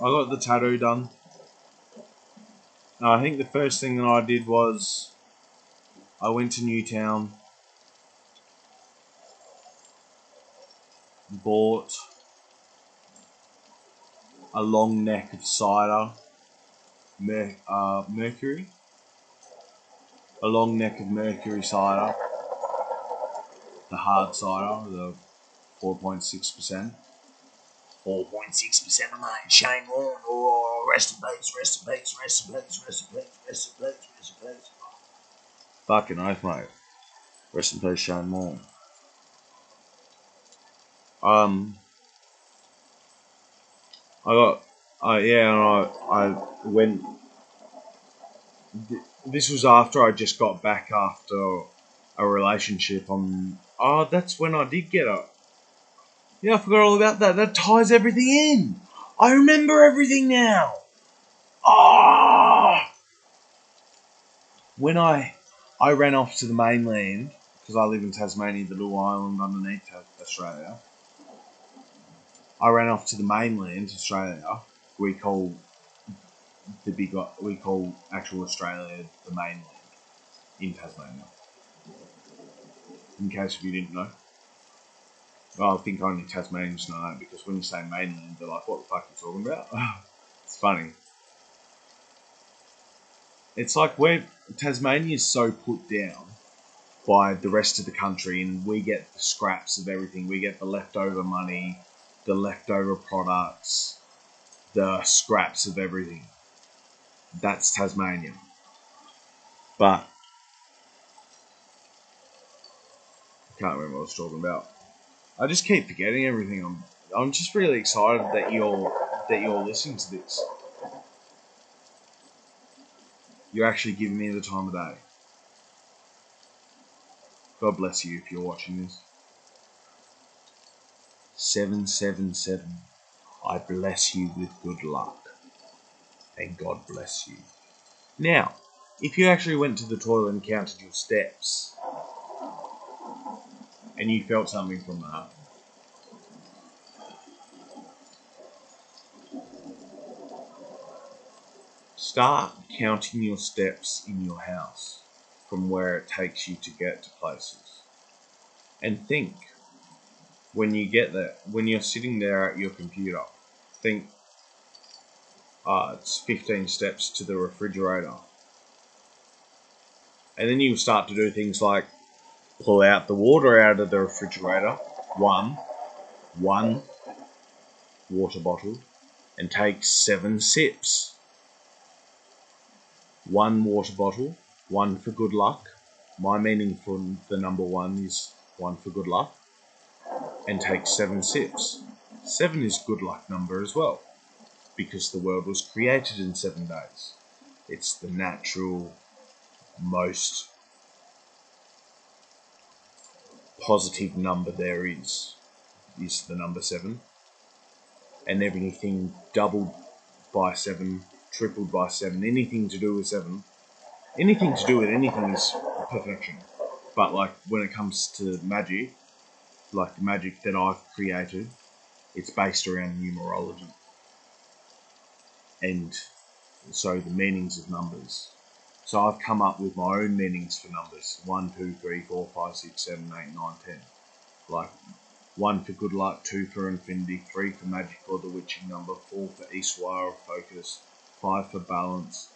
I got the tattoo done. And I think the first thing that I did was I went to Newtown, bought a long neck of cider, Mercury, a long neck of Mercury cider, the hard cider, the 4.6%. 4.6% of mine, Shane Warne. Oh, rest in peace, rest in peace, rest in peace, rest in peace, rest in peace, rest in peace. Fucking oath, mate. Rest in peace, Shane Warne. I went. This was after I just got back after a relationship on. Oh, that's when I did get it. Yeah, I forgot all about that. That ties everything in. I remember everything now. Ah! When I ran off to the mainland, because I live in Tasmania, the little island underneath Australia. I ran off to the mainland, Australia. We call actual Australia the mainland in Tasmania. In case if you didn't know. Well, I think only Tasmanians know that, because when you say mainland, they're like, what the fuck are you talking about? It's funny. It's like Tasmania is so put down by the rest of the country, and we get the scraps of everything. We get the leftover money, the leftover products, the scraps of everything. That's Tasmania. But I can't remember what I was talking about. I just keep forgetting everything. I'm just really excited that you're listening to this. You're actually giving me the time of day. God bless you if you're watching this. 777. I bless you with good luck. And God bless you. Now, if you actually went to the toilet and counted your steps, and you felt something from that, start counting your steps in your house from where it takes you to get to places. And think, when you get there, when you're sitting there at your computer, think, it's 15 steps to the refrigerator. And then you start to do things like pull out the water out of the refrigerator, one water bottle, and take 7 sips. 1 water bottle, 1 for good luck. My meaning for the number 1 is 1 for good luck. And take 7 sips. 7 is good luck number as well, because the world was created in 7 days. It's the natural, most positive number there is the number 7. And everything doubled by 7, tripled by 7, anything to do with 7, anything to do with anything is perfection. But like when it comes to magic, like the magic that I've created, it's based around numerology. And so the meanings of numbers. So I've come up with my own meanings for numbers. 1, 2, 3, 4, 5, 6, 7, 8, 9, 10. Like 1 for good luck, 2 for infinity, 3 for magic or the witching number, 4 for Eastwire or focus, 5 for balance,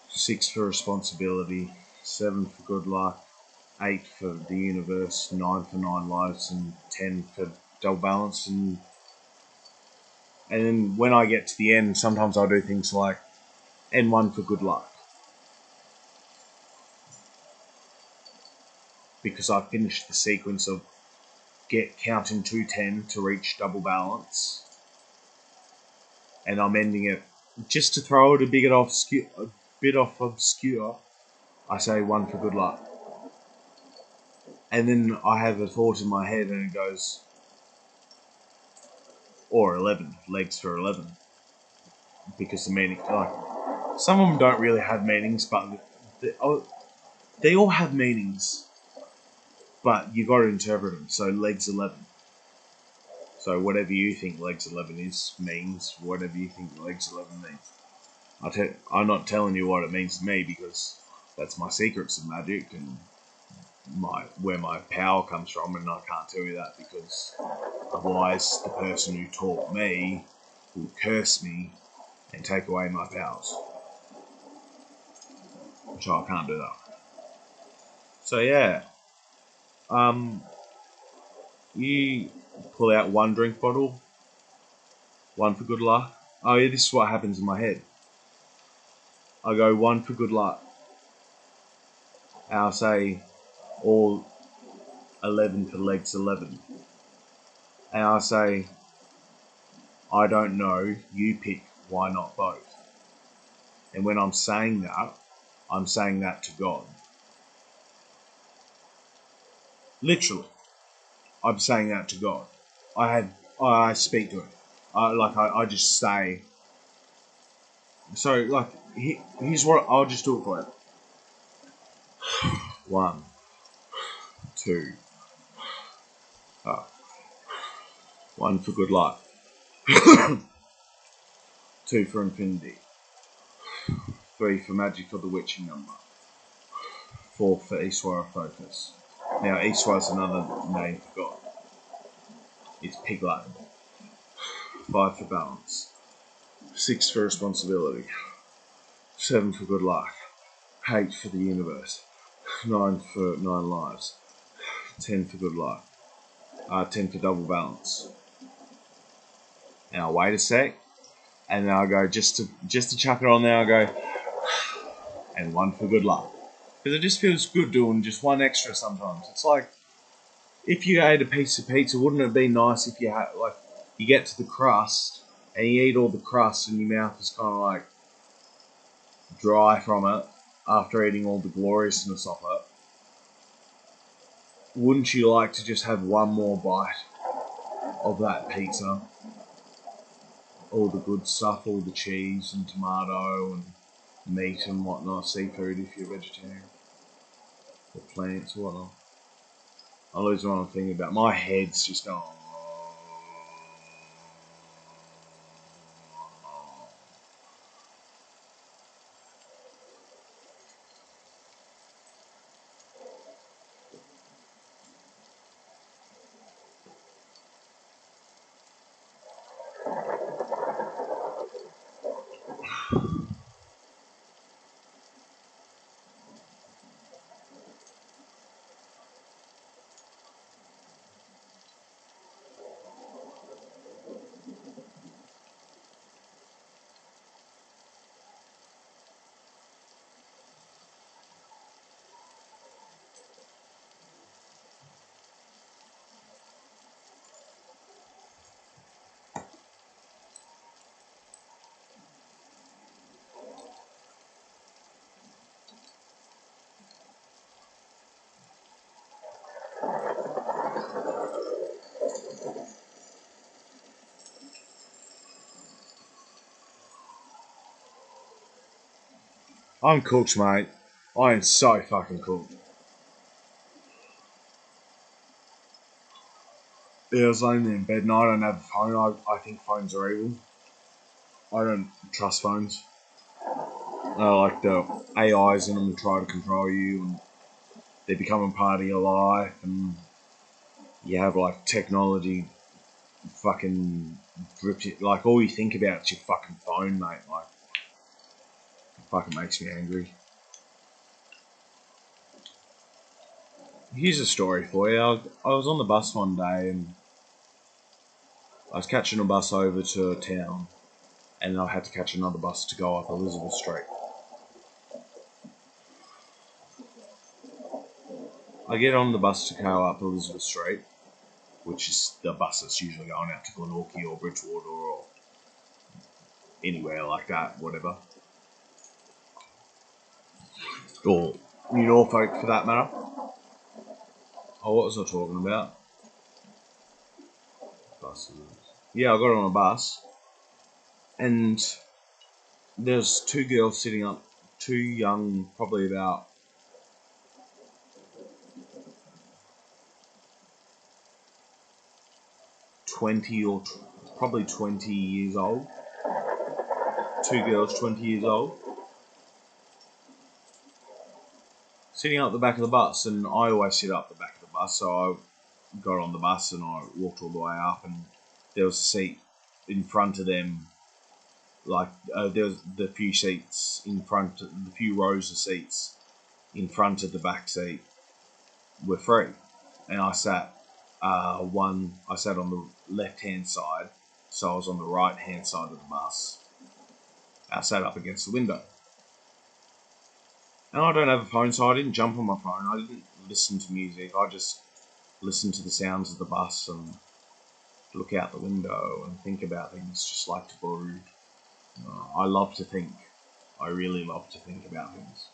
6 for responsibility, 7 for good luck, 8 for the universe, 9 for 9 lives, and 10 for double balance. And then when I get to the end, sometimes I'll do things like N1 for good luck, because I've finished the sequence of counting to 10 to reach double balance, and I'm ending it just to throw it a bit off obscure. I say 1 for good luck, and then I have a thought in my head, and it goes, or 11, legs for 11, because the meaning, like, some of them don't really have meanings, but they all have meanings, but you got to interpret them. So legs 11. So whatever you think legs 11 is means whatever you think legs 11 means. I'm not telling you what it means to me because that's my secrets of magic and where my power comes from, and I can't tell you that because otherwise the person who taught me will curse me and take away my powers, which I can't do that. So yeah, you pull out one drink bottle, one for good luck. Oh yeah, this is what happens in my head. I go one for good luck. I'll say all 11 for legs 11. And I'll say, I don't know, you pick, why not both? And when I'm saying that to God. Literally, I'm saying that to God. I speak to him. I just say. So, like, here's what, I'll just do it for you. 1, 2, 1 for good luck. 2 for infinity. 3 for magic of the witching number. 4 for Iswara focus. Now, Iswara is another name for God. It's Pig Latin. 5 for balance. 6 for responsibility. 7 for good luck. 8 for the universe. 9 for 9 lives. 10 for good luck. 10 for double balance. And I'll wait a sec, and then I'll go just to chuck it on there. I'll go, and 1 for good luck, because it just feels good doing just one extra sometimes. It's like if you ate a piece of pizza, wouldn't it be nice if you had, like, you get to the crust and you eat all the crust and your mouth is kind of like dry from it after eating all the gloriousness of it. Wouldn't you like to just have one more bite of that pizza? All the good stuff, all the cheese and tomato and meat and whatnot, seafood if you're vegetarian, or plants or whatnot. I lose what I'm thinking about. My head's just going. I'm cooked, mate. I am so fucking cooked. Yeah, I was laying there in bed and I don't have a phone. I think phones are evil. I don't trust phones. Like the AIs in them try to control you, and they become a part of your life, and you have like technology fucking grips you. Like all you think about is your fucking phone, mate. Like it fucking makes me angry. Here's a story for you. I was on the bus one day and I was catching a bus over to town, and I had to catch another bus to go up Elizabeth Street. I get on the bus to go up Elizabeth Street, which is the bus that's usually going out to Glenorchy or Bridgewater or anywhere like that, whatever. Or New Norfolk for that matter. Oh, what was I talking about? Buses. yeah, I got on a bus, and there's two girls sitting up, two young, probably about 20 or probably 20 years old. Two girls, 20 years old, sitting up the back of the bus, and I always sit up the back of the bus, so I got on the bus and I walked all the way up, and there was a seat in front of them, like there was the few seats in front, the few rows of seats in front of the back seat were free, and I sat I sat on the left hand side, so I was on the right hand side of the bus. I sat up against the window. And I don't have a phone, so I didn't jump on my phone. I didn't listen to music. I just listened to the sounds of the bus and look out the window and think about things, just like to brood. I love to think. I really love to think about things.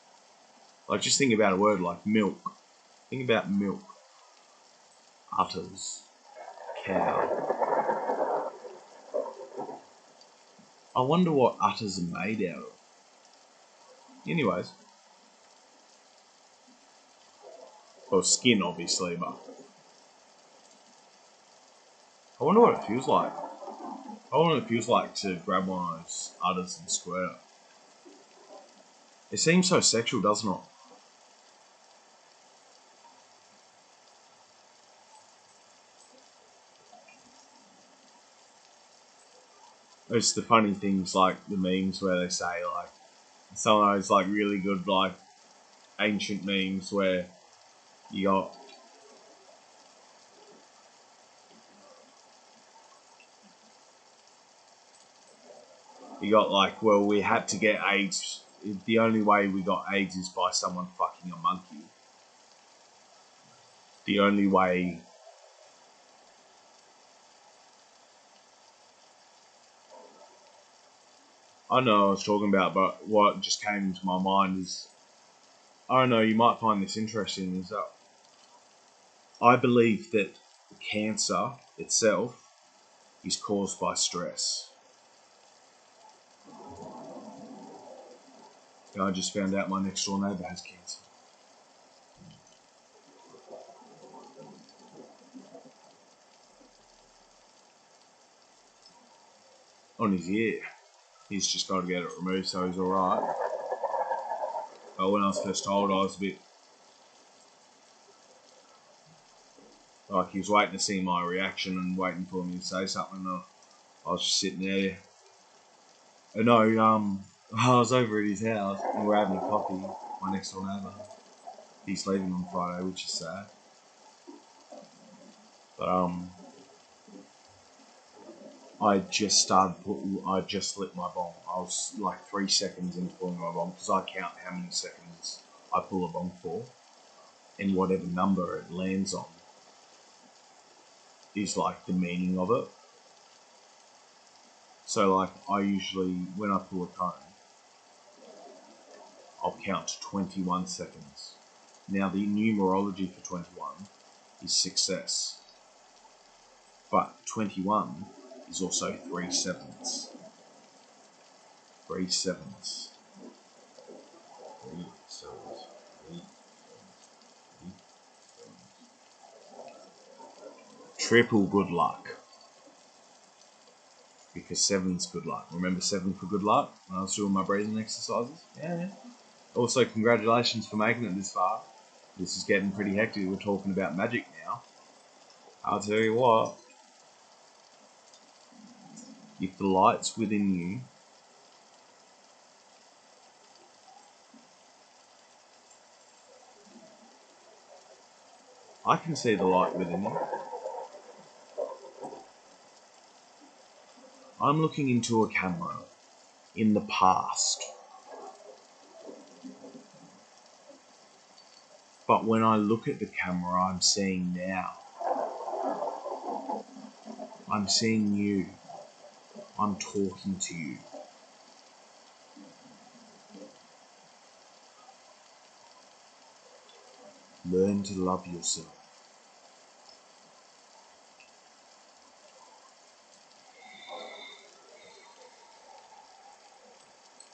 Like, just think about a word like milk. Think about milk. Utters. Cow. I wonder what utters are made out of. Anyways. Well, skin, obviously, but I wonder what it feels like. I wonder what it feels like to grab one of those udders and squirt it. It seems so sexual, doesn't it? It's the funny things like the memes where they say, like, some of those like really good like ancient memes where you got like, well, we had to get AIDS. The only way we got AIDS is by someone fucking a monkey. The only way. I know what I was talking about, but what just came into my mind is, I don't know, you might find this interesting, is that I believe that cancer itself is caused by stress. And I just found out my next door neighbour has cancer. On his ear. He's just got to get it removed, so he's alright. But when I was first told, I was a bit like, he was waiting to see my reaction and waiting for me to say something. And I was just sitting there. And no, I was over at his house and we're having a coffee. My next door neighbour. He's leaving on Friday, which is sad. But I just lit my bomb. I was like 3 seconds into pulling my bomb because I count how many seconds I pull a bomb for, and whatever number it lands on is like the meaning of it. So like, I usually, when I pull a cone, I'll count to 21 seconds. Now the numerology for 21 is success, but 21 is also 3 sevens. 3 sevens. 3 sevens. 3 sevens. Triple good luck. Because 7's good luck. Remember 7 for good luck when I was doing my breathing exercises? Yeah. Also, congratulations for making it this far. This is getting pretty hectic. We're talking about magic now. I'll tell you what. If the light's within you, I can see the light within you. I'm looking into a camera in the past. But when I look at the camera, I'm seeing now. I'm seeing you. I'm talking to you. Learn to love yourself.